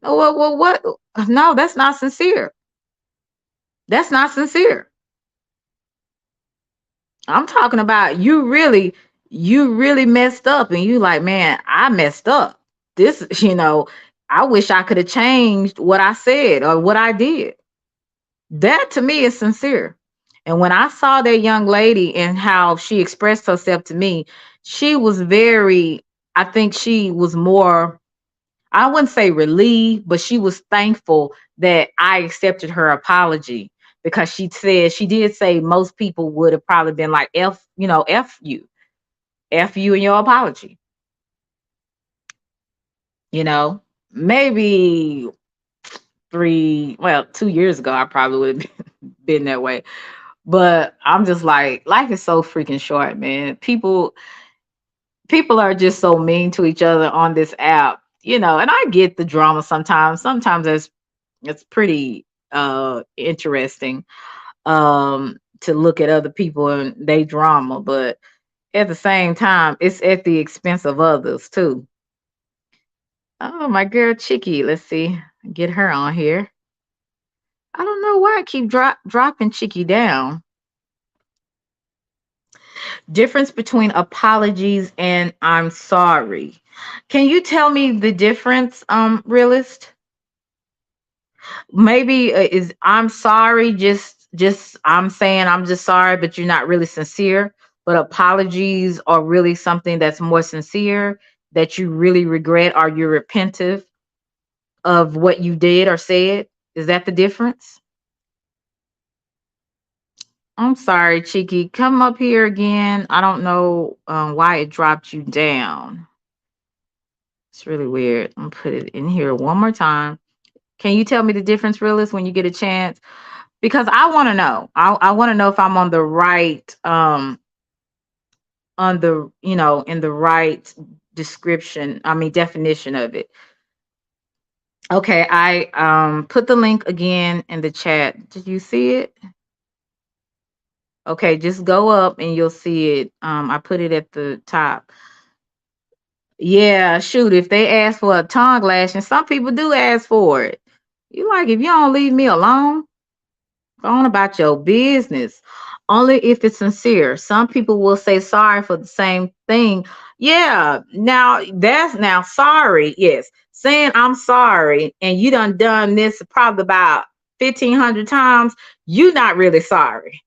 [SPEAKER 1] Oh, what? No, that's not sincere. That's not sincere. I'm talking about you really messed up and you like, man, I messed up. This, you know, I wish I could have changed what I said or what I did. That to me is sincere. And when I saw that young lady and how she expressed herself to me, she was very, I think she was more, I wouldn't say relieved, but she was thankful that I accepted her apology because she did say most people would have probably been like, F you and your apology. You know, maybe 2 years ago, I probably would have been that way. But I'm just like, life is so freaking short, man. People are just so mean to each other on this app, you know, and I get the drama sometimes. Sometimes it's pretty interesting to look at other people and they drama, but at the same time, it's at the expense of others too. Oh, my girl Chicky, let's see, get her on here. I don't know why I keep dropping Chicky down. Difference between apologies and I'm sorry. Can you tell me the difference, realist? Maybe is I'm sorry just I'm saying I'm just sorry, but you're not really sincere. But apologies are really something that's more sincere, that you really regret or you're repentive of what you did or said. Is that the difference? I'm sorry, Cheeky. Come up here again. I don't know why it dropped you down. It's really weird. I'm gonna put it in here one more time. Can you tell me the difference, realist, when you get a chance? Because I want to know. I want to know if I'm on the right on the in the right description. I mean definition of it. Okay, I put the link again in the chat. Did you see it? Okay, just go up and you'll see it. I put it at the top. Yeah, shoot, if they ask for a tongue lash, and some people do ask for it. You like, if you don't leave me alone, go on about your business. Only if it's sincere. Some people will say sorry for the same thing. Yeah, now sorry. Yes, saying I'm sorry, and you done this probably about 1,500 times. You not really sorry.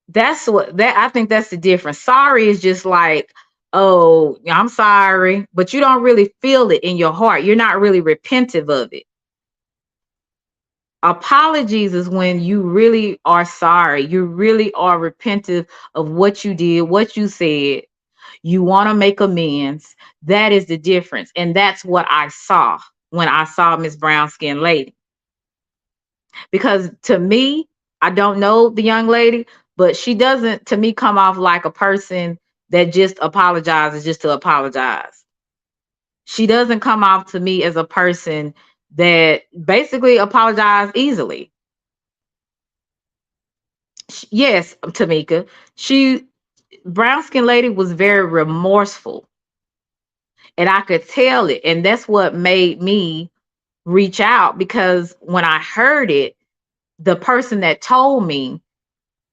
[SPEAKER 1] That's what that I think that's the difference. Sorry is just like, oh, I'm sorry, but you don't really feel it in your heart. You're not really repentive of it. Apologies is when you really are sorry. You really are repentant of what you did, what you said. You want to make amends. That is the difference. And that's what I saw when I saw Miss Brown Skin Lady. Because to me, I don't know the young lady, but she doesn't, to me, come off like a person that just apologizes just to apologize. She doesn't come off to me as a person that basically apologizes easily. Yes, Tamika, she brown skin lady was very remorseful, and I could tell it, and that's what made me reach out because when I heard it, the person that told me,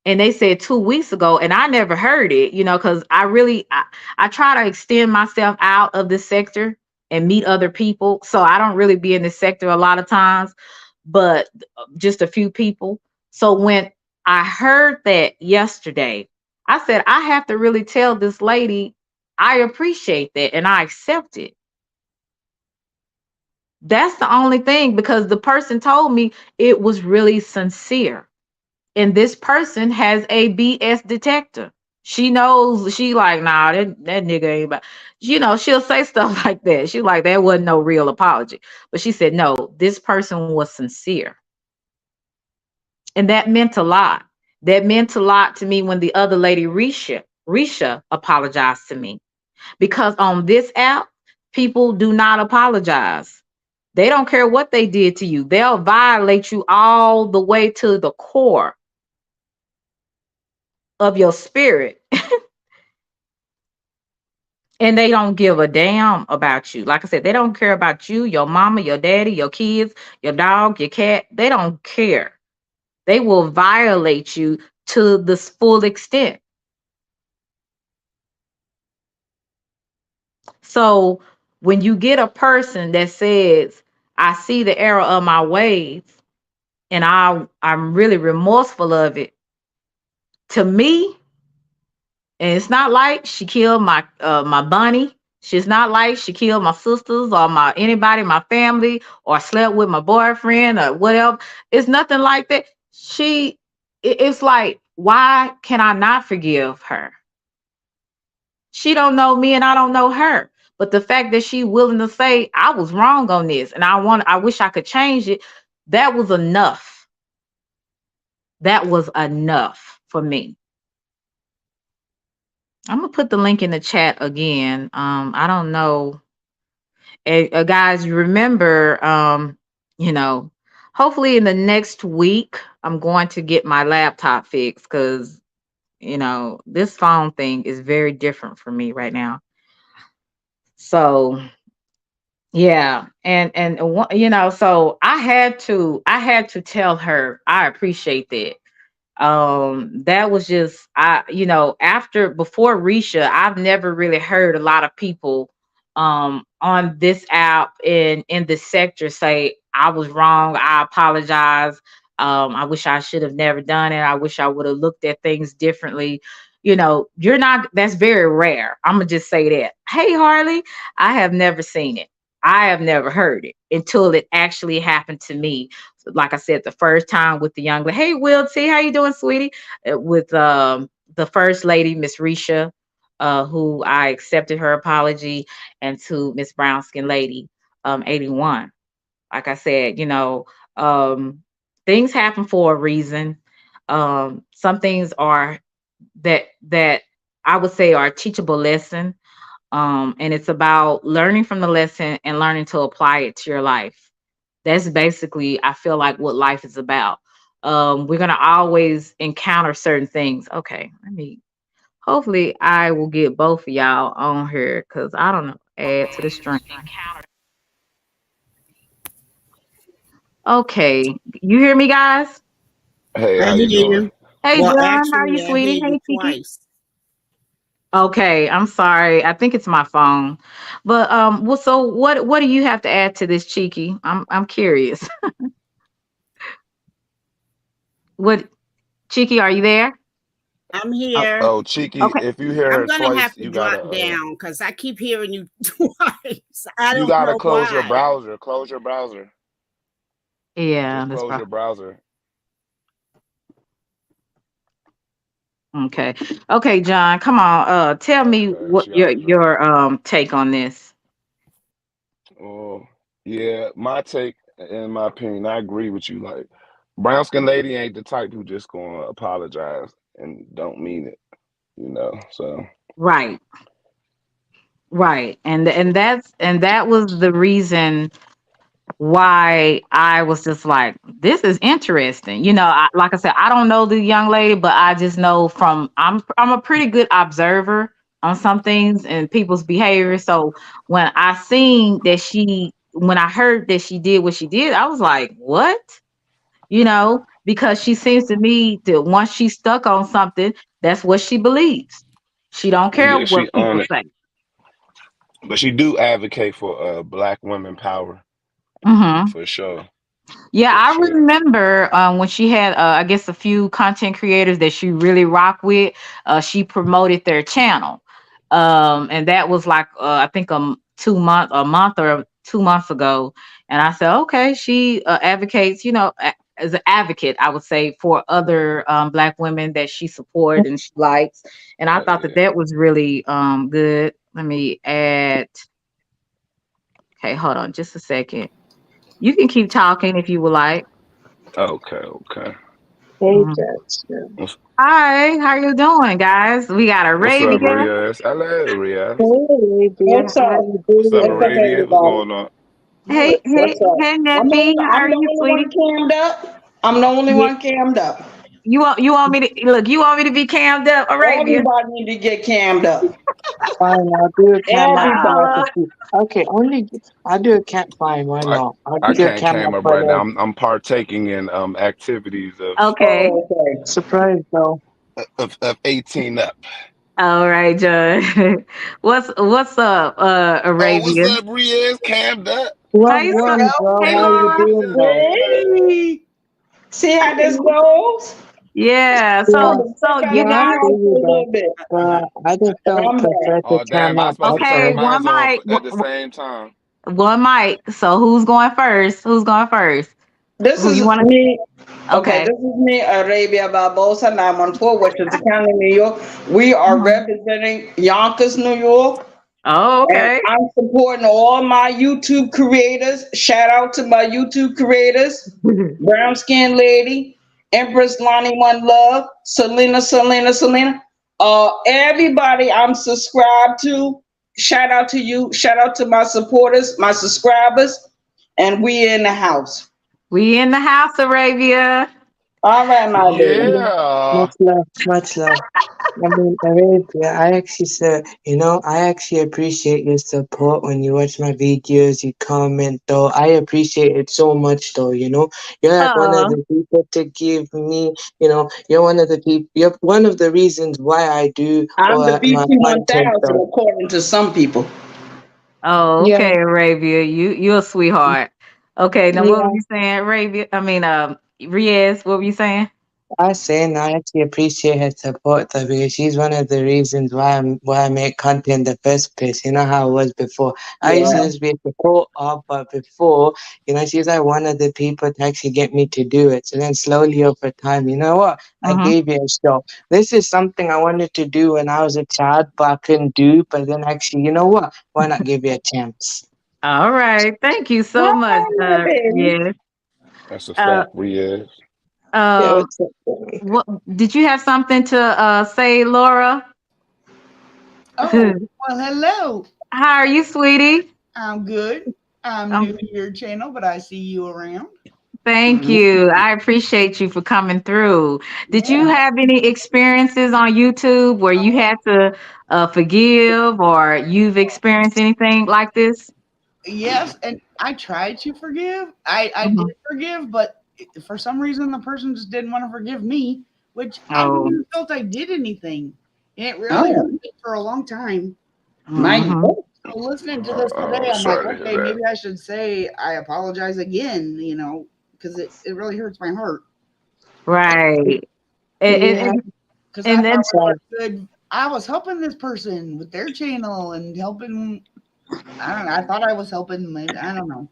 [SPEAKER 1] and they said 2 weeks ago, and I never heard it, because I try to extend myself out of this sector and meet other people, so I don't really be in this sector a lot of times, but just a few people. So when I heard that yesterday, I said I have to really tell this lady I appreciate that and I accept it. That's the only thing, because the person told me it was really sincere. And this person has a BS detector. She knows, she like, nah, that nigga ain't about, she'll say stuff like that. She like, that wasn't no real apology. But she said, no, this person was sincere. And that meant a lot. That meant a lot to me when the other lady, Risha apologized to me. Because on this app, people do not apologize. They don't care what they did to you. They'll violate you all the way to the core of your spirit. And they don't give a damn about you. Like I said, they don't care about you, your mama, your daddy, your kids, your dog, your cat. They don't care. They will violate you to the full extent. So when you get a person that says, I see the error of my ways and I'm really remorseful of it, to me, and it's not like she killed my bunny. She's not like she killed my sisters or my anybody, my family, or slept with my boyfriend or whatever. It's nothing like that. It's like, why can I not forgive her? She don't know me and I don't know her. But the fact that she willing to say I was wrong on this and I wish I could change it, that was enough. That was enough for me. I'm gonna put the link in the chat again. I don't know, guys. You remember, you know, hopefully in the next week, I'm going to get my laptop fixed because this phone thing is very different for me right now. So yeah, so I had to tell her I appreciate that. That was just after before Risha, I've never really heard a lot of people on this app in this sector say I was wrong, I apologize, I wish I should have never done it, I wish I would have looked at things differently. You're not, that's very rare. I'm gonna just say that. Hey Harley, I have never seen it. I have never heard it until it actually happened to me. Like I said, the first time with the young lady. Hey, Will T, how you doing, sweetie? With the first lady, Miss Risha, who I accepted her apology, and to Miss Brown Skin Lady, 81. Like I said, things happen for a reason. Some things are that I would say are a teachable lesson. And it's about learning from the lesson and learning to apply it to your life. That's basically, I feel like, what life is about. We're gonna always encounter certain things. Okay, hopefully I will get both of y'all on here because I don't know, add to the stream. Okay, you hear me, guys?
[SPEAKER 2] Hey,
[SPEAKER 3] I
[SPEAKER 2] how
[SPEAKER 3] hear
[SPEAKER 2] you doing?
[SPEAKER 3] you.
[SPEAKER 1] Hey,
[SPEAKER 3] Well,
[SPEAKER 1] John, how are you,
[SPEAKER 3] actually, I
[SPEAKER 1] sweetie?
[SPEAKER 3] hear you
[SPEAKER 1] Hey, Kiki.
[SPEAKER 3] twice.
[SPEAKER 1] Okay, I'm sorry. I think it's my phone. But well, so what do you have to add to this, Cheeky? I'm curious. What, Cheeky, are you there?
[SPEAKER 3] I'm
[SPEAKER 1] Oh,
[SPEAKER 3] here.
[SPEAKER 2] Oh, Cheeky,
[SPEAKER 1] okay.
[SPEAKER 2] if you hear
[SPEAKER 3] I'm
[SPEAKER 2] her
[SPEAKER 3] gonna
[SPEAKER 2] twice,
[SPEAKER 3] have to drop down because I keep hearing you twice. I
[SPEAKER 2] you
[SPEAKER 3] don't
[SPEAKER 2] gotta
[SPEAKER 3] know
[SPEAKER 2] close your
[SPEAKER 3] why.
[SPEAKER 2] browser. Close your browser.
[SPEAKER 1] Yeah,
[SPEAKER 2] Just
[SPEAKER 1] that's
[SPEAKER 2] close
[SPEAKER 1] right.
[SPEAKER 2] your browser.
[SPEAKER 1] Okay. Okay, John, come on. Tell me
[SPEAKER 2] Okay,
[SPEAKER 1] what
[SPEAKER 2] she
[SPEAKER 1] your
[SPEAKER 2] always ready.
[SPEAKER 1] take on this.
[SPEAKER 2] Oh, yeah. My take, in my opinion, I agree with you. Like, brown skin lady ain't the type who just gonna apologize and don't mean it. So
[SPEAKER 1] Right. Right. And that was the reason why I was just like, this is interesting. Like I said, I don't know the young lady, but I just know from I'm a pretty good observer on some things and people's behavior. So when I heard that she did what she did, I was like, what? Because she seems to me that once she's stuck on something, that's what she believes. She don't care
[SPEAKER 2] yeah,
[SPEAKER 1] what
[SPEAKER 2] she on
[SPEAKER 1] people
[SPEAKER 2] it,
[SPEAKER 1] say.
[SPEAKER 2] but she do advocate for black women power
[SPEAKER 1] Hmm.
[SPEAKER 2] for sure,
[SPEAKER 1] Yeah,
[SPEAKER 2] for
[SPEAKER 1] I
[SPEAKER 2] sure.
[SPEAKER 1] remember when she had, I guess, a few content creators that she really rocked with. She promoted their channel, and that was like I think a month or 2 months ago. And I said, okay, she advocates, as an advocate, I would say for other Black women that she supports and she likes. And I
[SPEAKER 2] Oh
[SPEAKER 1] thought that
[SPEAKER 2] yeah.
[SPEAKER 1] that was really good. Let me add. Okay, hold on, just a second. You can keep talking if you would like.
[SPEAKER 2] Okay, okay.
[SPEAKER 4] Hey,
[SPEAKER 1] Mhm.
[SPEAKER 4] Judge.
[SPEAKER 2] What's,
[SPEAKER 1] Hi, how you doing, guys? We got
[SPEAKER 2] what's up,
[SPEAKER 1] Arabia.
[SPEAKER 2] Riaz? Hello, Riaz.
[SPEAKER 4] Hey, Arabia,
[SPEAKER 3] What's
[SPEAKER 4] how
[SPEAKER 3] up?
[SPEAKER 4] you
[SPEAKER 2] What's up,
[SPEAKER 3] What's
[SPEAKER 4] doing?
[SPEAKER 3] up,
[SPEAKER 2] Arabia? What's
[SPEAKER 3] everybody?
[SPEAKER 2] going on?
[SPEAKER 1] Hey, hey,
[SPEAKER 3] What's up?
[SPEAKER 1] hey, Nephi. How
[SPEAKER 3] I'm
[SPEAKER 1] are
[SPEAKER 3] the
[SPEAKER 1] you,
[SPEAKER 3] only one
[SPEAKER 1] sweetie?
[SPEAKER 3] cammed up. I'm the only
[SPEAKER 1] Yeah.
[SPEAKER 3] one cammed up.
[SPEAKER 1] You want me to look? You want me to be cammed up, Arabia?
[SPEAKER 3] Everybody need to get cammed up.
[SPEAKER 4] Fine, I'll do a cam up so I
[SPEAKER 3] Everybody.
[SPEAKER 4] can
[SPEAKER 1] Oh,
[SPEAKER 4] see. Okay, I'll do a cam. Fine, why
[SPEAKER 2] I
[SPEAKER 4] not? I'll
[SPEAKER 2] I
[SPEAKER 4] do a
[SPEAKER 2] can't
[SPEAKER 4] cam
[SPEAKER 2] came
[SPEAKER 4] up
[SPEAKER 2] up
[SPEAKER 4] for
[SPEAKER 2] right now.
[SPEAKER 4] the
[SPEAKER 2] I'm partaking in activities
[SPEAKER 1] okay.
[SPEAKER 3] Oh, okay.
[SPEAKER 4] surprise, though.
[SPEAKER 2] of 18 up.
[SPEAKER 1] All right, John. What's up,
[SPEAKER 2] Oh, what's
[SPEAKER 1] Arabia?
[SPEAKER 2] up, Riaz? Cammed up.
[SPEAKER 4] What
[SPEAKER 1] Hey,
[SPEAKER 3] There we
[SPEAKER 1] so,
[SPEAKER 4] one,
[SPEAKER 3] go.
[SPEAKER 4] bro?
[SPEAKER 1] hey,
[SPEAKER 4] How you
[SPEAKER 1] Laura.
[SPEAKER 4] doing,
[SPEAKER 2] Yeah,
[SPEAKER 4] though?
[SPEAKER 3] Hey. See how this goes?
[SPEAKER 1] Yeah.
[SPEAKER 3] I had
[SPEAKER 4] Yeah,
[SPEAKER 1] So,
[SPEAKER 3] to
[SPEAKER 1] so
[SPEAKER 3] step out
[SPEAKER 1] you
[SPEAKER 4] yeah,
[SPEAKER 3] my
[SPEAKER 4] I
[SPEAKER 1] guys.
[SPEAKER 4] see
[SPEAKER 3] house for
[SPEAKER 4] you,
[SPEAKER 3] a
[SPEAKER 4] though.
[SPEAKER 3] little bit.
[SPEAKER 4] But I just
[SPEAKER 3] And
[SPEAKER 4] don't
[SPEAKER 3] I'm back.
[SPEAKER 4] prefer to
[SPEAKER 2] Oh
[SPEAKER 4] cam
[SPEAKER 2] damn! I
[SPEAKER 4] up.
[SPEAKER 2] supposed to
[SPEAKER 4] That's
[SPEAKER 1] Okay,
[SPEAKER 2] turn
[SPEAKER 4] all.
[SPEAKER 1] one
[SPEAKER 2] mine on
[SPEAKER 1] mic,
[SPEAKER 2] at the same time.
[SPEAKER 1] one mic. So who's going first? Who's going first?
[SPEAKER 3] This
[SPEAKER 1] Who you
[SPEAKER 3] is
[SPEAKER 1] want
[SPEAKER 3] me.
[SPEAKER 1] to?
[SPEAKER 3] Okay,
[SPEAKER 1] Okay.
[SPEAKER 3] this is me, Arabia Barbosa, 914, Westchester County, New York. We are
[SPEAKER 1] Mhm.
[SPEAKER 3] representing Yonkers, New York.
[SPEAKER 1] Oh,
[SPEAKER 3] And
[SPEAKER 1] okay.
[SPEAKER 3] I'm supporting all my YouTube creators. Shout out to my YouTube creators, Brown Skin Lady, Empress Lonnie One Love, Selena. Everybody I'm subscribed to. Shout out to you. Shout out to my supporters, my subscribers, and we in the house.
[SPEAKER 1] We in the house, Arabia.
[SPEAKER 3] All right, my baby.
[SPEAKER 2] Yeah.
[SPEAKER 4] Much love, much love. I mean, Arabia, I actually appreciate your support when you watch my videos, you comment, though. I appreciate it so much, though, You're like one of
[SPEAKER 1] Oh,
[SPEAKER 4] the people to give me, you're one of the people, you're one of the reasons why I do
[SPEAKER 3] I'm the
[SPEAKER 4] my
[SPEAKER 3] BC
[SPEAKER 4] content,
[SPEAKER 3] 1000
[SPEAKER 4] though.
[SPEAKER 3] according to some people.
[SPEAKER 1] oh,
[SPEAKER 4] Yeah,
[SPEAKER 1] okay, Arabia. You're a sweetheart. Okay, now what were
[SPEAKER 4] yeah.
[SPEAKER 1] you saying, Arabia? I mean, Riaz, what were you saying?
[SPEAKER 4] I say, and I actually appreciate her support though, because she's one of the reasons why I make content in the first place. You know how it was before. I used to
[SPEAKER 3] Yeah.
[SPEAKER 1] Mm-hmm.
[SPEAKER 4] just be a supporter, but before, she's like one of the people to actually get me to do it. So then slowly over time, you know what? I
[SPEAKER 1] Mm-hmm.
[SPEAKER 4] gave it a shot. This is something I wanted to do when I was a child, but I couldn't do. But then actually, you know what? Why not give it a chance?
[SPEAKER 1] All right. Thank you so much,
[SPEAKER 3] Hi, my baby.
[SPEAKER 1] Riaz.
[SPEAKER 2] That's a
[SPEAKER 1] Uh,
[SPEAKER 2] fact, Riaz.
[SPEAKER 4] Yeah,
[SPEAKER 1] um,
[SPEAKER 4] what's up, baby?
[SPEAKER 1] what did you have something to say, Laura?
[SPEAKER 5] Oh,
[SPEAKER 1] How
[SPEAKER 5] well, hello.
[SPEAKER 1] are you, sweetie?
[SPEAKER 5] I'm good. I'm new
[SPEAKER 1] Um,
[SPEAKER 5] to your channel, but I see you around.
[SPEAKER 1] Thank
[SPEAKER 3] Mhm.
[SPEAKER 1] you. I appreciate you for coming through. Did
[SPEAKER 5] Yeah.
[SPEAKER 1] you have any experiences on YouTube where you had to forgive or you've experienced anything like this?
[SPEAKER 5] Yes, and I tried to forgive. I did
[SPEAKER 1] Mhm.
[SPEAKER 5] forgive, but for some reason the person just didn't want to forgive me, which I didn't
[SPEAKER 1] Oh,
[SPEAKER 5] even felt I did anything. And it really hurt
[SPEAKER 3] Oh,
[SPEAKER 5] me for a long time.
[SPEAKER 3] my
[SPEAKER 1] hmm
[SPEAKER 3] God.
[SPEAKER 5] So listening to this today, I'm like,
[SPEAKER 2] Sorry to hear
[SPEAKER 5] okay,
[SPEAKER 2] that.
[SPEAKER 5] maybe I should say I apologize again, because it really hurts my heart.
[SPEAKER 1] right. And, and,
[SPEAKER 4] Yeah,
[SPEAKER 1] and,
[SPEAKER 5] Because I
[SPEAKER 1] and
[SPEAKER 5] thought
[SPEAKER 1] then,
[SPEAKER 5] we
[SPEAKER 4] so
[SPEAKER 5] were good. I was helping this person with their channel and helping. I don't know. I thought I was helping. Maybe I don't know.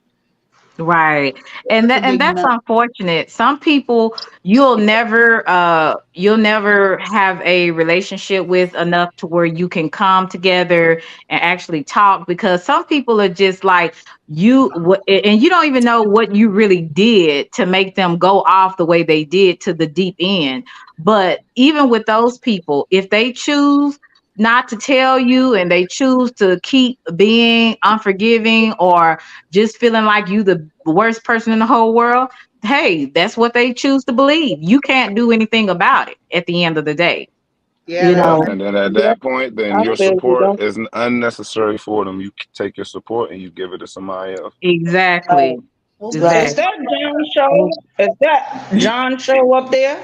[SPEAKER 1] Right.
[SPEAKER 5] Such a
[SPEAKER 1] And
[SPEAKER 5] big
[SPEAKER 1] that's
[SPEAKER 5] nut.
[SPEAKER 1] unfortunate. Some people you'll never have a relationship with enough to where you can come together and actually talk, because some people are just like and you don't even know what you really did to make them go off the way they did to the deep end. But even with those people, if they choose not to tell you and they choose to keep being unforgiving or just feeling like you the worst person in the whole world, hey, that's what they choose to believe. You can't do anything about it at the end of the day.
[SPEAKER 5] Yeah,
[SPEAKER 1] You
[SPEAKER 5] that's
[SPEAKER 2] Yep.
[SPEAKER 1] know,
[SPEAKER 5] true.
[SPEAKER 2] And then at
[SPEAKER 4] Yeah,
[SPEAKER 2] that point, then
[SPEAKER 4] I
[SPEAKER 2] your
[SPEAKER 4] feel you.
[SPEAKER 2] support
[SPEAKER 4] Don't
[SPEAKER 2] is unnecessary for them. You take your support and you give it to somebody else.
[SPEAKER 1] exactly.
[SPEAKER 4] right.
[SPEAKER 3] Is
[SPEAKER 1] Exactly.
[SPEAKER 3] that John show? Is that John show up there?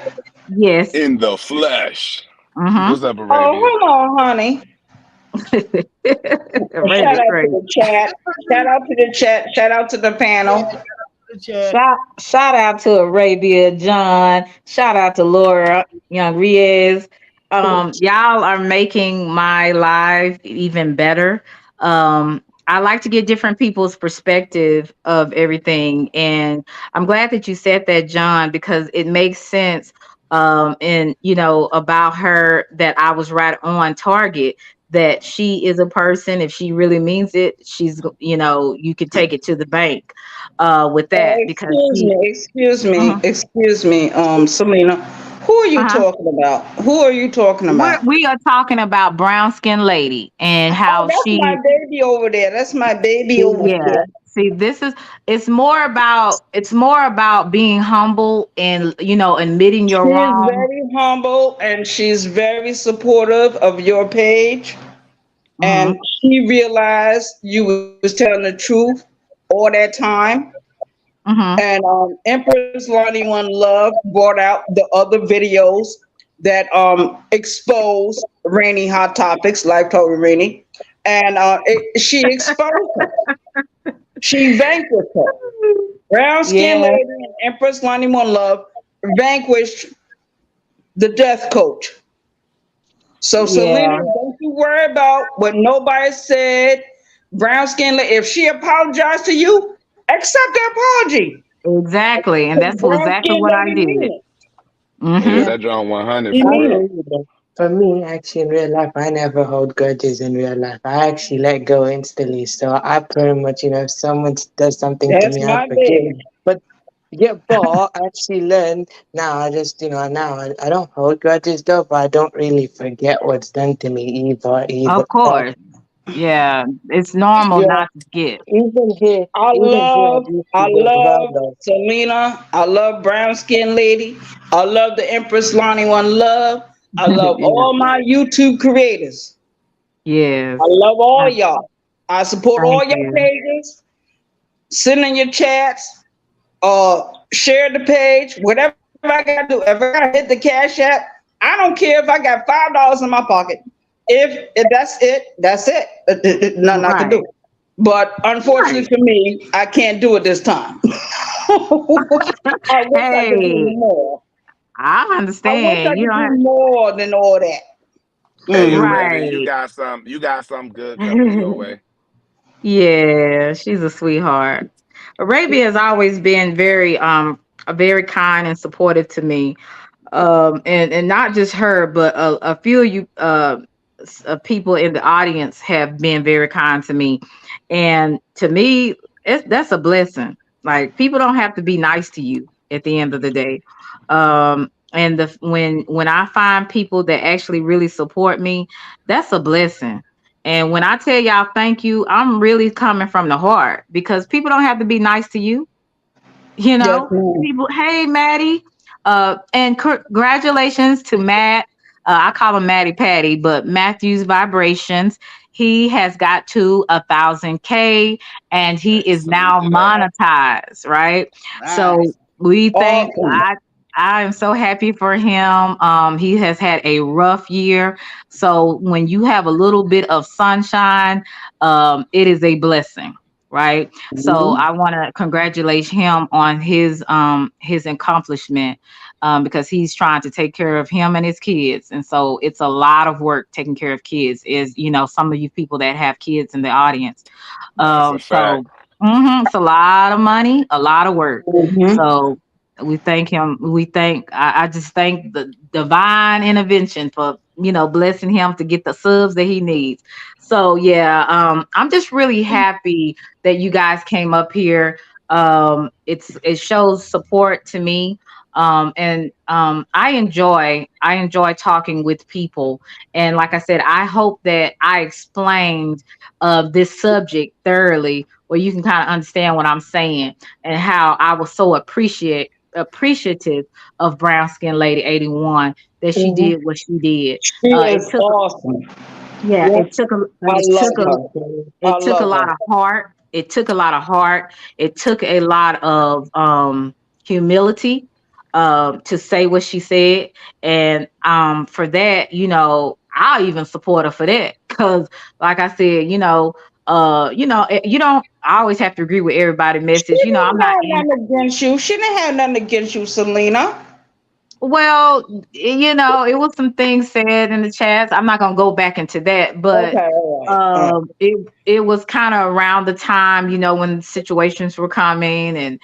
[SPEAKER 1] Yes.
[SPEAKER 2] In the flesh.
[SPEAKER 1] Mm-hmm.
[SPEAKER 2] What's up,
[SPEAKER 3] Oh,
[SPEAKER 2] Arabia?
[SPEAKER 3] hold on, honey.
[SPEAKER 1] Raven's
[SPEAKER 3] Shout out to
[SPEAKER 1] crazy.
[SPEAKER 3] the chat. Shout out to the chat. Shout out to the panel.
[SPEAKER 5] The chat.
[SPEAKER 1] Shout out to Arabia, John. Shout out to Laura, Young Riez. Y'all are making my life even better. I like to get different people's perspective of everything, and I'm glad that you said that, John, because it makes sense. And about her, that I was right on target. That she is a person. If she really means it, you could take it to the bank with that, because she. Mhm.
[SPEAKER 3] Excuse me, Selena. Who are you
[SPEAKER 1] Uh-huh.
[SPEAKER 3] talking about? Who are you talking about?
[SPEAKER 1] We are talking about brown skin lady and
[SPEAKER 3] Oh,
[SPEAKER 1] how
[SPEAKER 3] that's my
[SPEAKER 1] she.
[SPEAKER 3] baby over there. That's my baby over
[SPEAKER 1] Yeah.
[SPEAKER 3] there.
[SPEAKER 1] See, it's more about being humble and admitting your
[SPEAKER 3] She's
[SPEAKER 1] wrong.
[SPEAKER 3] very humble and she's very supportive of your page. And
[SPEAKER 1] Hmm.
[SPEAKER 3] she realized you was telling the truth all that time.
[SPEAKER 1] Hmm.
[SPEAKER 3] And Empress Lonnie One Love brought out the other videos that expose Rainy Hot Topics, Life Talk with Rainy. And she exposed her. She vanquished her. Brown Skin
[SPEAKER 1] Yeah.
[SPEAKER 3] Lady and Empress Lonnie One Love vanquished the death coach. So Selena,
[SPEAKER 1] Yeah.
[SPEAKER 3] don't you worry about what nobody said. Brown Skin Lady, if she apologized to you, accept the apology.
[SPEAKER 1] Exactly. And
[SPEAKER 3] 'Cause
[SPEAKER 1] that's
[SPEAKER 3] Brown
[SPEAKER 1] exactly
[SPEAKER 3] Skin
[SPEAKER 1] what I
[SPEAKER 3] Lady
[SPEAKER 1] did.
[SPEAKER 3] mean it.
[SPEAKER 2] Yeah,
[SPEAKER 1] Hmm.
[SPEAKER 4] Yeah,
[SPEAKER 2] that drawing 100
[SPEAKER 3] She
[SPEAKER 2] for
[SPEAKER 4] I
[SPEAKER 3] mean
[SPEAKER 2] real.
[SPEAKER 3] it.
[SPEAKER 4] feel you though. For me, actually, in real life, I never hold grudges in real life. I actually let go instantly. So I pretty much, if someone does something to
[SPEAKER 3] That's
[SPEAKER 4] me, I
[SPEAKER 3] my
[SPEAKER 4] forgive.
[SPEAKER 3] baby.
[SPEAKER 4] But yeah, but I actually learned now. I just, now I don't hold grudges though, but I don't really forget what's done to me either.
[SPEAKER 1] Of course. Yeah. It's normal
[SPEAKER 4] Yeah,
[SPEAKER 1] not to forget.
[SPEAKER 4] even here, I used to
[SPEAKER 3] I
[SPEAKER 4] do as well
[SPEAKER 3] love
[SPEAKER 4] though.
[SPEAKER 3] Selena. I love Brown Skin Lady. I love the Empress Lonnie One Love. I love
[SPEAKER 1] Yeah.
[SPEAKER 3] all my YouTube creators.
[SPEAKER 1] Yes.
[SPEAKER 3] I love all
[SPEAKER 1] Uh,
[SPEAKER 3] of y'all. I support all
[SPEAKER 1] Thank
[SPEAKER 3] your
[SPEAKER 1] you.
[SPEAKER 3] pages. Send in your chats. Share the page. Whatever I gotta do. If I gotta hit the cash app, I don't care if I got $5 in my pocket. If that's it. Nothing I can do.
[SPEAKER 1] Right.
[SPEAKER 3] But unfortunately
[SPEAKER 1] Right.
[SPEAKER 3] for me, I can't do it this time. I wish I could do
[SPEAKER 1] Hey,
[SPEAKER 3] more.
[SPEAKER 1] I
[SPEAKER 3] I wish
[SPEAKER 1] understand.
[SPEAKER 3] I
[SPEAKER 1] You
[SPEAKER 3] could
[SPEAKER 1] don't
[SPEAKER 3] do
[SPEAKER 1] have.
[SPEAKER 3] more than all that.
[SPEAKER 2] Hey,
[SPEAKER 3] Hmm.
[SPEAKER 2] Arabia, you
[SPEAKER 1] Right.
[SPEAKER 2] got some. You got something good coming your way.
[SPEAKER 1] Yeah, she's a sweetheart. Arabia has always been very kind and supportive to me. And not just her, but a few of you people in the audience have been very kind to me. And to me, that's a blessing. Like, people don't have to be nice to you at the end of the day. And when I find people that actually really support me, that's a blessing. And when I tell y'all thank you, I'm really coming from the heart, because people don't have to be nice to you.
[SPEAKER 3] Yes, ma'am.
[SPEAKER 1] People, hey, Maddie. And congratulations to Matt. I call him Matty Patty, but Matthew's Vibrations. He has got to 1,000K, and he
[SPEAKER 2] Hey,
[SPEAKER 1] is
[SPEAKER 2] salute
[SPEAKER 1] now
[SPEAKER 2] to that.
[SPEAKER 1] monetized, right? So
[SPEAKER 5] Nice.
[SPEAKER 1] we think
[SPEAKER 3] Awesome.
[SPEAKER 1] I am so happy for him. He has had a rough year. So when you have a little bit of sunshine, it is a blessing, right? So
[SPEAKER 3] Mhm.
[SPEAKER 1] I want to congratulate him on his accomplishment, because he's trying to take care of him and his kids, and so it's a lot of work taking care of kids. Is some of you people that have kids in the audience.
[SPEAKER 2] That's a
[SPEAKER 1] So
[SPEAKER 2] fact.
[SPEAKER 1] It's a lot of money, a lot of work.
[SPEAKER 4] Mhm.
[SPEAKER 1] So we thank him. I just thank the divine intervention for, blessing him to get the subs that he needs. So yeah, I'm just really happy that you guys came up here. It shows support to me. And I enjoy talking with people. And like I said, I hope that I explained this subject thoroughly, where you can kind of understand what I'm saying and how I was so appreciative of Brown Skin Lady 81, that she
[SPEAKER 3] Mhm.
[SPEAKER 1] did what she did.
[SPEAKER 3] She
[SPEAKER 1] It
[SPEAKER 3] is
[SPEAKER 1] took
[SPEAKER 3] awesome.
[SPEAKER 1] yeah,
[SPEAKER 4] Yep.
[SPEAKER 3] I
[SPEAKER 1] it
[SPEAKER 3] love
[SPEAKER 1] took a
[SPEAKER 3] her. I
[SPEAKER 1] it took a
[SPEAKER 3] love
[SPEAKER 1] lot
[SPEAKER 3] her.
[SPEAKER 1] of heart. It took a lot of heart. It took a lot of humility to say what she said. And for that, I'll even support her for that. Because like I said, you don't always have to agree with everybody's
[SPEAKER 3] She
[SPEAKER 1] message. I'm
[SPEAKER 3] didn't
[SPEAKER 1] not
[SPEAKER 3] have
[SPEAKER 1] in.
[SPEAKER 3] nothing against you. She didn't have nothing against you, Selena.
[SPEAKER 1] Well, it was some things said in the chats. I'm not gonna go back into that, but
[SPEAKER 3] Okay, all right. All right.
[SPEAKER 1] it was kind of around the time, when situations were coming, and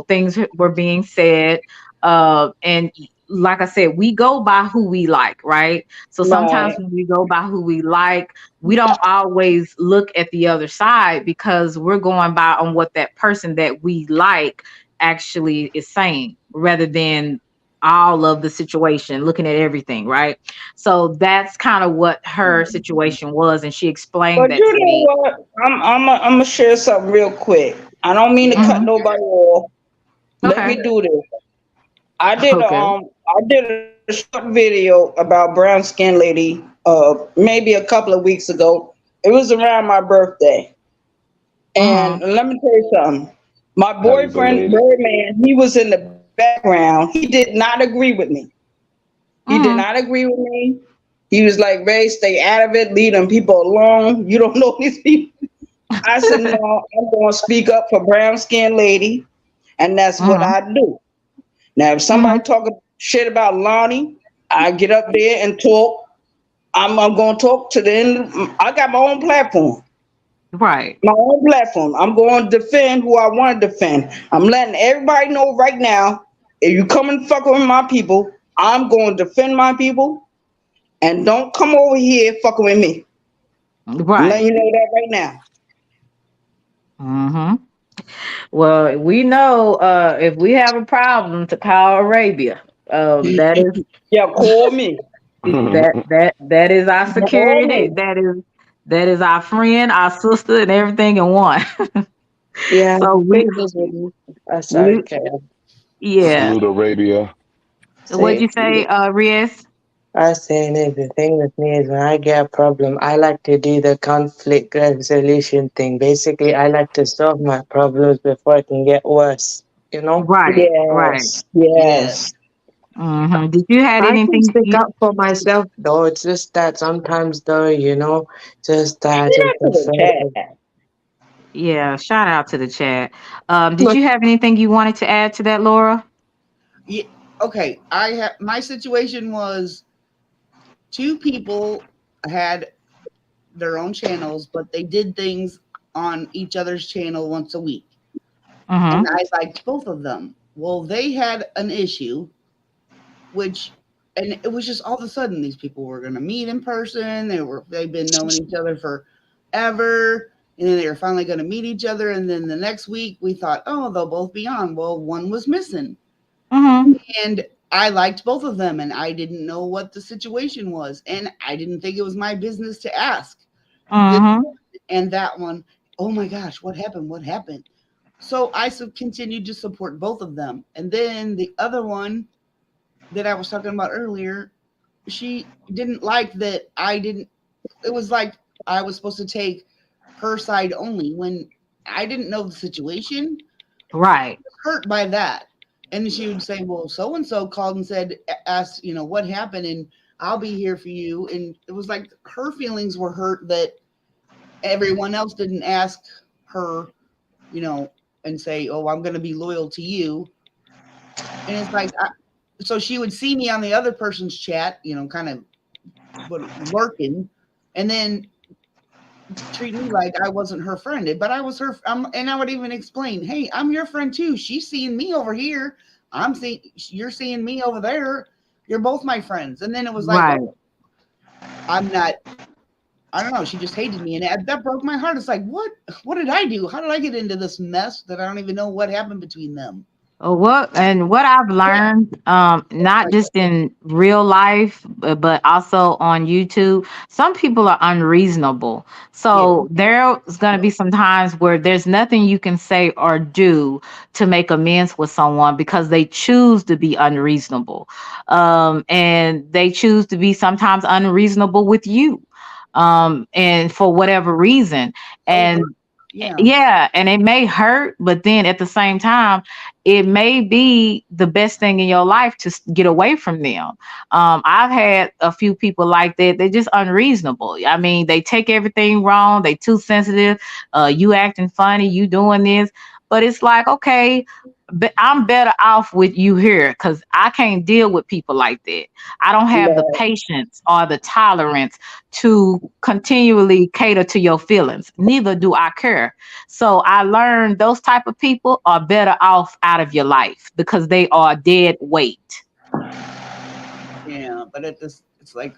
[SPEAKER 1] things were being said. And like I said, we go by who we like, right? So sometimes
[SPEAKER 3] Right.
[SPEAKER 1] when we go by who we like, we don't always look at the other side, because we're going by on what that person that we like actually is saying, rather than all of the situation, looking at everything, right? So that's kind of what her situation was, and she explained
[SPEAKER 3] But
[SPEAKER 1] that
[SPEAKER 3] you
[SPEAKER 1] to
[SPEAKER 3] know
[SPEAKER 1] me.
[SPEAKER 3] what? I'm gonna share something real quick. I don't mean to cut
[SPEAKER 1] Hmm.
[SPEAKER 3] nobody off. Let
[SPEAKER 1] Okay.
[SPEAKER 3] me do this.
[SPEAKER 1] Okay.
[SPEAKER 3] I did a short video about brown skin lady maybe a couple of weeks ago. It was around my birthday. And
[SPEAKER 1] Hmm.
[SPEAKER 3] let me tell you something. My
[SPEAKER 2] Happy
[SPEAKER 3] boyfriend,
[SPEAKER 2] belated.
[SPEAKER 3] Birdman, he was in the background. He did not agree with me. He did
[SPEAKER 1] Hmm.
[SPEAKER 3] not agree with me. He was like, Ray, stay out of it. Leave them people alone. You don't know these people. I said, no, I'm going to speak up for brown skinned lady. And that's what
[SPEAKER 1] Hmm.
[SPEAKER 3] I do. Now, if somebody
[SPEAKER 1] Hmm.
[SPEAKER 3] talk shit about Lonnie, I get up there and talk. I'm going to talk to the end. I got my own platform.
[SPEAKER 1] Right.
[SPEAKER 3] My own platform. I'm going to defend who I want to defend. I'm letting everybody know right now, if you come and fuck with my people, I'm going to defend my people, and don't come over here fucking with me. I'm letting
[SPEAKER 1] Right.
[SPEAKER 3] you know that right now.
[SPEAKER 1] Hmm. Well, we know, if we have a problem, to call Arabia. That is
[SPEAKER 3] Yeah, call me.
[SPEAKER 1] that is our
[SPEAKER 3] Call
[SPEAKER 1] security.
[SPEAKER 3] me.
[SPEAKER 1] That is our friend, our sister, and everything in one.
[SPEAKER 4] Yeah,
[SPEAKER 1] So
[SPEAKER 4] the thing is with me. Oh, sorry,
[SPEAKER 1] we
[SPEAKER 4] Karen.
[SPEAKER 1] yeah.
[SPEAKER 2] Salute Arabia.
[SPEAKER 1] What'd
[SPEAKER 4] Say,
[SPEAKER 1] you say, Riz?
[SPEAKER 4] I was saying is the thing with me is when I get a problem, I like to do the conflict resolution thing. Basically, I like to solve my problems before it can get worse. You know,
[SPEAKER 1] Right, right.
[SPEAKER 3] Yes, yes.
[SPEAKER 1] Did you had
[SPEAKER 4] I can
[SPEAKER 1] anything
[SPEAKER 4] stick
[SPEAKER 1] you?
[SPEAKER 4] up for myself though. It's just that sometimes though, just that
[SPEAKER 3] Shout
[SPEAKER 4] it's
[SPEAKER 3] out to the chat.
[SPEAKER 1] Yeah, shout out to the chat. Did you have anything you wanted to add to that, Laura?
[SPEAKER 5] Yeah, okay. I have my situation was two people had their own channels, but they did things on each other's channel once a week. And
[SPEAKER 1] Mm-hmm.
[SPEAKER 5] I liked both of them. Well, they had an issue, which, and it was just all of a sudden these people were going to meet in person. They've been knowing each other forever, and then they were finally going to meet each other. And then the next week we thought, oh, they'll both be on. Well, one was missing,
[SPEAKER 1] Mm-hmm.
[SPEAKER 5] and I liked both of them, and I didn't know what the situation was, and I didn't think it was my business to ask this
[SPEAKER 1] Mm-hmm.
[SPEAKER 5] and that one. Oh my gosh, what happened? What happened? So I continued to support both of them. And then the other one that I was talking about earlier, she didn't like that I didn't, it was like I was supposed to take her side only when I didn't know the situation.
[SPEAKER 1] Right.
[SPEAKER 5] Hurt by that. And she would say, well, so and so called and said, asked, what happened, and I'll be here for you. And it was like her feelings were hurt that everyone else didn't ask her, you know, and say, oh, I'm going to be loyal to you. And it's like, so she would see me on the other person's chat, kind of lurking. And then treat me like I wasn't her friend, but I was her. And I would even explain, hey, I'm your friend too. She's seeing me over here. You're seeing me over there. You're both my friends. And then it was like,
[SPEAKER 1] Right.
[SPEAKER 5] I'm not. I don't know. She just hated me, and that broke my heart. It's like, what did I do? How did I get into this mess that I don't even know what happened between them?
[SPEAKER 1] What I've learned, not just in real life, but also on YouTube, some people are unreasonable. So there's going to be some times where there's nothing you can say or do to make amends with someone because they choose to be unreasonable, and they choose to be sometimes unreasonable with you, and for whatever reason, and yeah, and it may hurt, but then at the same time, it may be the best thing in your life to get away from them. I've had a few people like that. They're just unreasonable. I mean, they take everything wrong. They too sensitive. You acting funny. You doing this, but it's like, okay, but I'm better off with you here because I can't deal with people like that. I don't have the patience or the tolerance to continually cater to your feelings. Neither do I care. So I learned those type of people are better off out of your life because they are dead weight.
[SPEAKER 5] Yeah, but it's like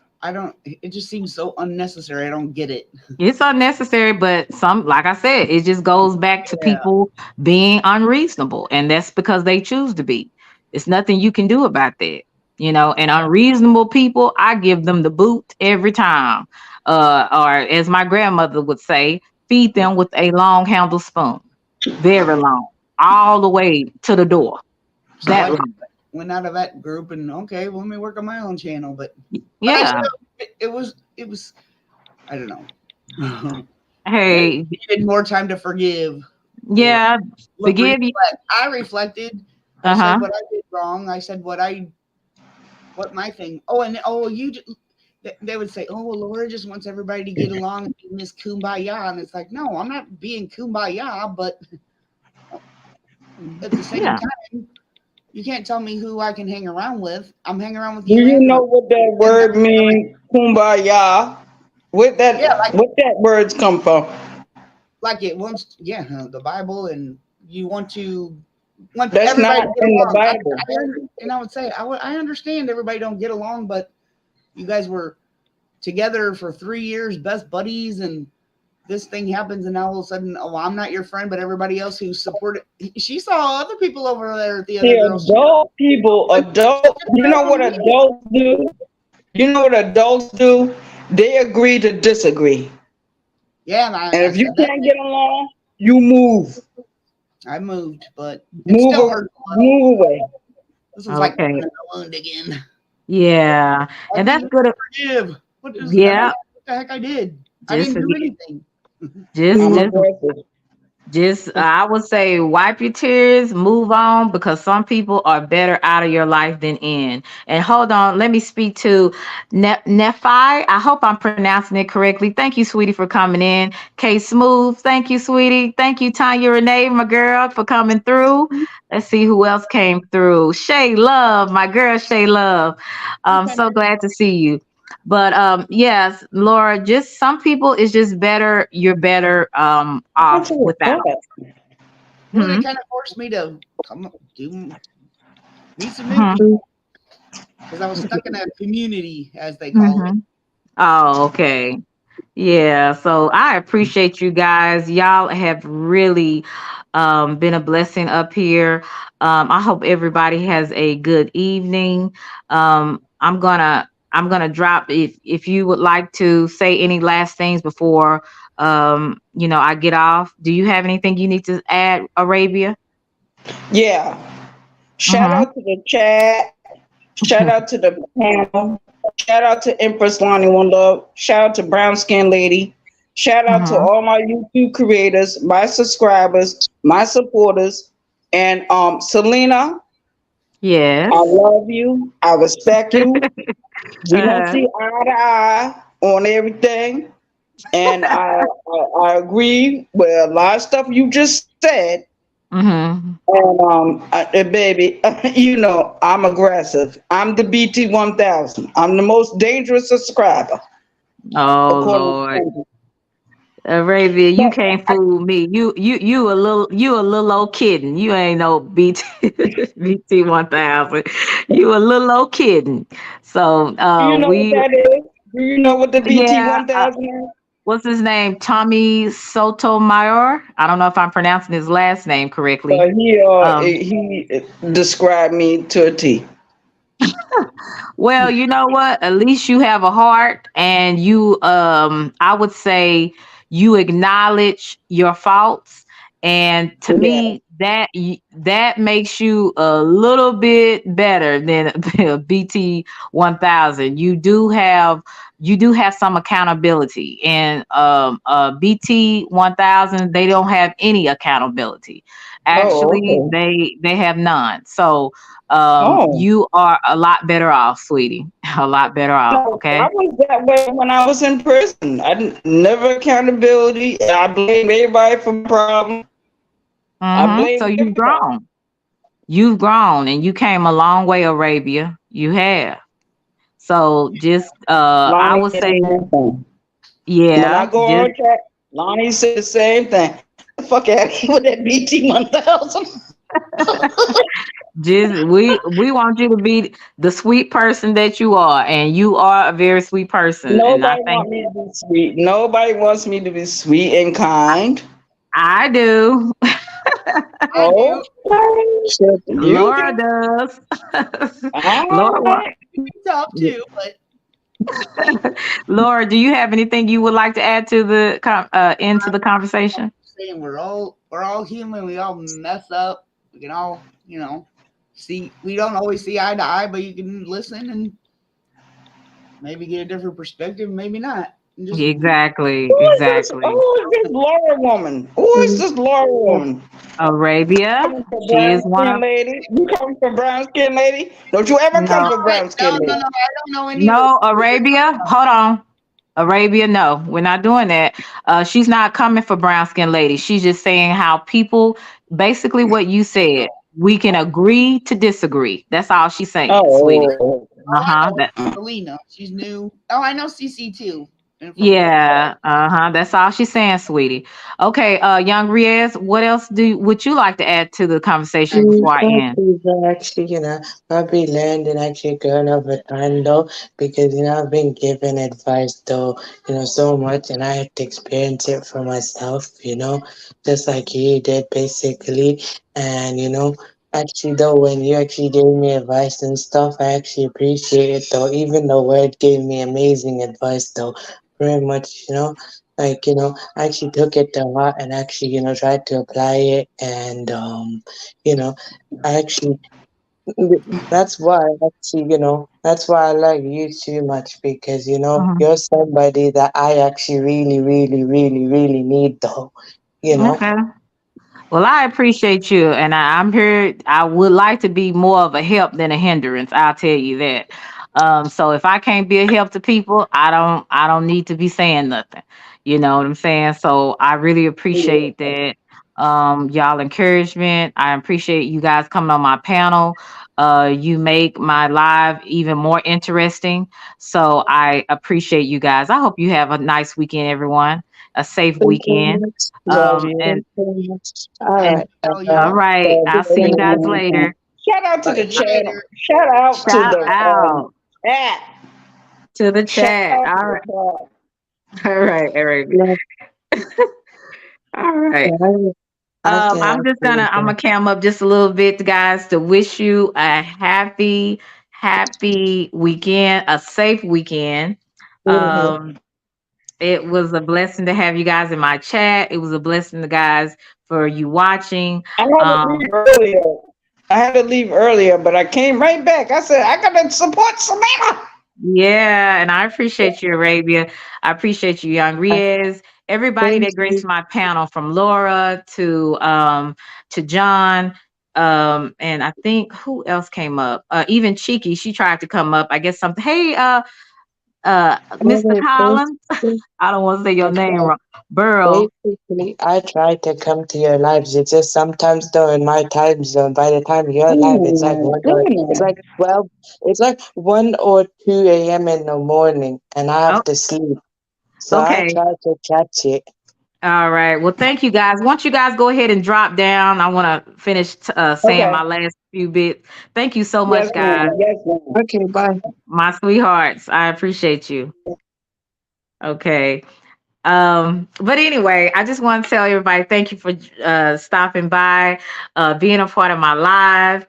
[SPEAKER 5] it just seems so unnecessary. I don't get it.
[SPEAKER 1] It's unnecessary, but like I said, it just goes back to people being unreasonable, and that's because they choose to be. It's nothing you can do about that, and unreasonable people, I give them the boot every time. Or as my grandmother would say, feed them with a long handle spoon, very long, all the way to the door.
[SPEAKER 5] So I went out of that group and okay, well, let me work on my own channel. But
[SPEAKER 1] yeah,
[SPEAKER 5] it was I don't know.
[SPEAKER 1] Hey,
[SPEAKER 5] I needed more time to forgive.
[SPEAKER 1] Yeah, forgive you.
[SPEAKER 5] I reflected. I said what I did wrong. I said what my thing. They would say, oh, well, Laura just wants everybody to get along and be this kumbaya. And it's like, no, I'm not being kumbaya, but at the same time, you can't tell me who I can hang around with. I'm hanging around with you.
[SPEAKER 3] Do you know what that word means, kumbaya? What that words come from?
[SPEAKER 5] Like it wants, the Bible, and you want
[SPEAKER 3] That's
[SPEAKER 5] everybody
[SPEAKER 3] not
[SPEAKER 5] to get
[SPEAKER 3] in
[SPEAKER 5] along.
[SPEAKER 3] the Bible.
[SPEAKER 5] And I would say, I understand everybody don't get along, but you guys were together for 3 years, best buddies, and this thing happens, and now all of a sudden, oh, I'm not your friend, but everybody else who supported. She saw other people over there at the other girls.
[SPEAKER 3] Adult. You know what adults do? You know what adults do? They agree to disagree.
[SPEAKER 5] Yeah,
[SPEAKER 3] and if you can't get along, you move.
[SPEAKER 5] I moved, but
[SPEAKER 3] move away.
[SPEAKER 5] This was like a wound again.
[SPEAKER 1] Yeah, and that's good.
[SPEAKER 5] Forgive. What the heck I did? I didn't do anything.
[SPEAKER 1] I would say wipe your tears, move on, because some people are better out of your life than in. And hold on, let me speak to Nephi. I hope I'm pronouncing it correctly. Thank you, sweetie, for coming in. K Smooth, thank you, sweetie. Thank you, Tanya Renee, my girl, for coming through. Let's see who else came through. Shay Love, my girl, Shay Love. I'm so glad to see you. But yes, Laura, just some people is just better. You're better off without.
[SPEAKER 5] Well, it kind of forced me to meet some new people because I was stuck in a community, as they call it.
[SPEAKER 1] Oh, okay. Yeah, so I appreciate you guys. Y'all have really been a blessing up here. I hope everybody has a good evening. I'm gonna drop if you would like to say any last things before I get off. Do you have anything you need to add, Arabia?
[SPEAKER 3] Yeah. Shout out to the chat. Shout out to the panel. Shout out to Empress Lonnie One Love. Shout out to Brown Skin Lady. Shout out to all my YouTube creators, my subscribers, my supporters, and Selena.
[SPEAKER 1] Yes.
[SPEAKER 3] I love you. I respect you. We don't see eye to eye on everything. And I agree with a lot of stuff you just said. And baby, I'm aggressive. I'm the BT1000. I'm the most dangerous subscriber.
[SPEAKER 1] Oh Lord. Arabia, you
[SPEAKER 3] But
[SPEAKER 1] can't fool me. You a little old kidding. You ain't no BT BT 1000. You a little old kidding. So
[SPEAKER 3] do you know what
[SPEAKER 1] we
[SPEAKER 3] that is? Do you know what the BT
[SPEAKER 1] yeah,
[SPEAKER 3] 1000 is?
[SPEAKER 1] what's his name? Tommy Sotomayor. I don't know if I'm pronouncing his last name correctly. Um
[SPEAKER 3] He described me to a T.
[SPEAKER 1] well, you know what? At least you have a heart and you I would say you acknowledge your faults and to
[SPEAKER 3] Yeah.
[SPEAKER 1] me that makes you a little bit better than a BT 1000. You do have some accountability and BT 1000 they don't have any accountability.
[SPEAKER 3] Oh,
[SPEAKER 1] Actually,
[SPEAKER 3] okay.
[SPEAKER 1] they have none. So
[SPEAKER 3] Oh.
[SPEAKER 1] you are a lot better off, sweetie. A lot better off.
[SPEAKER 3] No, I
[SPEAKER 1] Okay.
[SPEAKER 3] was that way when I was in prison. I didn't, never accountability. I blame everybody for my problem. I
[SPEAKER 1] So
[SPEAKER 3] blame
[SPEAKER 1] you've
[SPEAKER 3] everybody.
[SPEAKER 1] grown. You've grown, and you came a long way, Arabia. You have. So just, I
[SPEAKER 3] Lonnie
[SPEAKER 1] would
[SPEAKER 3] said the
[SPEAKER 1] say,
[SPEAKER 3] same thing. When I
[SPEAKER 1] yeah,
[SPEAKER 3] go
[SPEAKER 1] just
[SPEAKER 3] on track, Lonnie said the same thing. The fuck out of here with that BT 1000.
[SPEAKER 1] just we want you to be the sweet person that you are, and you are a very sweet person. And I
[SPEAKER 3] Nobody
[SPEAKER 1] think
[SPEAKER 3] want me to be sweet. Nobody wants me to be sweet and kind.
[SPEAKER 1] I do.
[SPEAKER 5] I do.
[SPEAKER 3] Okay. You
[SPEAKER 1] Laura
[SPEAKER 3] do.
[SPEAKER 1] does. Laura,
[SPEAKER 3] All right.
[SPEAKER 5] Tough too, but
[SPEAKER 1] Laura, do you have anything you would like to add to the into the conversation?
[SPEAKER 5] saying we're all human. We all mess up. We can all, see. We don't always see eye to eye, but you can listen and maybe get a different perspective, maybe not. And just
[SPEAKER 1] Exactly,
[SPEAKER 3] Who is this?
[SPEAKER 1] exactly.
[SPEAKER 3] Who is this Laura woman? Who is this Laura woman?
[SPEAKER 1] Arabia,
[SPEAKER 3] Coming for
[SPEAKER 1] she
[SPEAKER 3] brown
[SPEAKER 1] is one
[SPEAKER 3] skin
[SPEAKER 1] of
[SPEAKER 3] lady? You coming for brown skin lady? Don't you ever come
[SPEAKER 1] no,
[SPEAKER 3] for
[SPEAKER 5] wait,
[SPEAKER 3] brown
[SPEAKER 5] no,
[SPEAKER 3] skin
[SPEAKER 5] no,
[SPEAKER 3] lady?
[SPEAKER 5] no. I don't know any of the.
[SPEAKER 1] no, Arabia. Hold on, Arabia. No, we're not doing that. She's not coming for brown skin lady. She's just saying how people, basically what you said. We can agree to disagree. That's all she's saying, sweetie.
[SPEAKER 3] Oh,
[SPEAKER 1] Uh
[SPEAKER 5] Oh, I
[SPEAKER 1] huh.
[SPEAKER 5] know Selena. She's new. Oh, I know CC too. And from
[SPEAKER 1] Yeah, uh-huh. That's all she's saying, sweetie. Okay, young Riaz, what else would you like to add to the conversation before I end?
[SPEAKER 4] Actually, probably learned and actually grown over time though, because I've been given advice though, so much, and I had to experience it for myself, just like you did basically, and actually though, when you actually gave me advice and stuff, I actually appreciate it though, even though Word gave me amazing advice though, very much, like I actually took it to heart and actually tried to apply it, and you know I actually that's why I like you too much, because
[SPEAKER 1] Mhm.
[SPEAKER 4] you're somebody that I actually really really really really need though, you know
[SPEAKER 1] Okay. Well, I appreciate you, and I'm here. I would like to be more of a help than a hindrance. I'll tell you that. So if I can't be a help to people, I don't need to be saying nothing. You know what I'm saying? So I really appreciate that. Y'all encouragement. I appreciate you guys coming on my panel. You make my live even more interesting. So I appreciate you guys. I hope you have a nice weekend, everyone. A safe
[SPEAKER 4] Thank you very
[SPEAKER 1] weekend.
[SPEAKER 4] much. Love you.
[SPEAKER 1] And
[SPEAKER 4] Thank you very much. All
[SPEAKER 1] and
[SPEAKER 4] right.
[SPEAKER 5] tell you
[SPEAKER 1] all right. I'll see you guys
[SPEAKER 3] okay.
[SPEAKER 1] later.
[SPEAKER 3] Shout out to the channel.
[SPEAKER 5] later.
[SPEAKER 3] Shout out to
[SPEAKER 1] Shout
[SPEAKER 3] the
[SPEAKER 1] out
[SPEAKER 3] chat.
[SPEAKER 1] to the
[SPEAKER 3] Shout
[SPEAKER 1] chat.
[SPEAKER 3] out to
[SPEAKER 1] All
[SPEAKER 3] the
[SPEAKER 1] right.
[SPEAKER 3] chat.
[SPEAKER 1] All right. All right.
[SPEAKER 4] Love
[SPEAKER 1] All right.
[SPEAKER 4] you.
[SPEAKER 1] I'm just gonna cam up just a little bit, guys, to wish you a happy weekend, a safe weekend. Um, it was a blessing to have you guys in my chat. It was a blessing, to guys, for you watching.
[SPEAKER 3] I had to
[SPEAKER 1] Um,
[SPEAKER 3] leave earlier. But I came right back. I said, I gotta support Selena.
[SPEAKER 1] Yeah, and I appreciate you, Arabia. I appreciate you, Young Riaz. Everybody
[SPEAKER 4] Thank
[SPEAKER 1] that graced
[SPEAKER 4] you.
[SPEAKER 1] my panel, from Laura to John, and I think who else came up? Even Cheeky, she tried to come up. I guess something. Hey, Mr. Collins. I don't want to say your name wrong. Burrow.
[SPEAKER 4] Basically, I try to come to your lives. It's just sometimes though in my time zone, by the time you're live, it's like
[SPEAKER 3] Ooh,
[SPEAKER 4] it's
[SPEAKER 3] ooh.
[SPEAKER 4] like 12, it's like 1 or 2 a.m. in the morning, and I have
[SPEAKER 1] Oh,
[SPEAKER 4] to sleep. So I
[SPEAKER 1] okay.
[SPEAKER 4] try to catch it.
[SPEAKER 1] All right. Well, thank you guys. Once you guys go ahead and drop down, I want to finish saying
[SPEAKER 3] Okay.
[SPEAKER 1] my last few bits. Thank you so
[SPEAKER 3] Yes,
[SPEAKER 1] much,
[SPEAKER 3] ma'am.
[SPEAKER 1] guys.
[SPEAKER 3] Yes, ma'am.
[SPEAKER 4] Okay, bye.
[SPEAKER 1] My sweethearts. I appreciate you. Okay. But anyway, I just want to tell everybody thank you for stopping by, being a part of my live.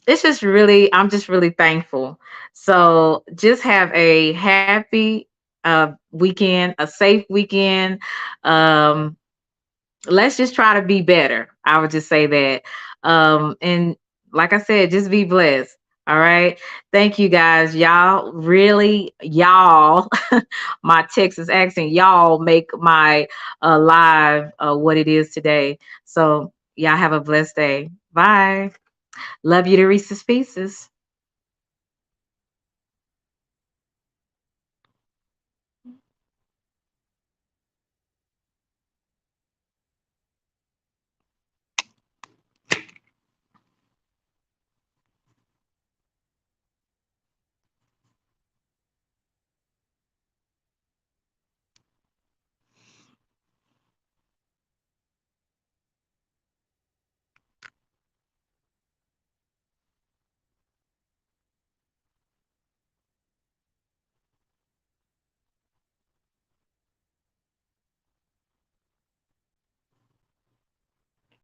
[SPEAKER 1] It's just really, I'm just really thankful. So just have a happy weekend, a safe weekend. Um, let's just try to be better. I would just say that. And like I said, just be blessed. All right. Thank you guys. Y'all really, y'all, my Texas accent, y'all make my live what it is today. So y'all have a blessed day. Bye. Love you to Reese's Pieces.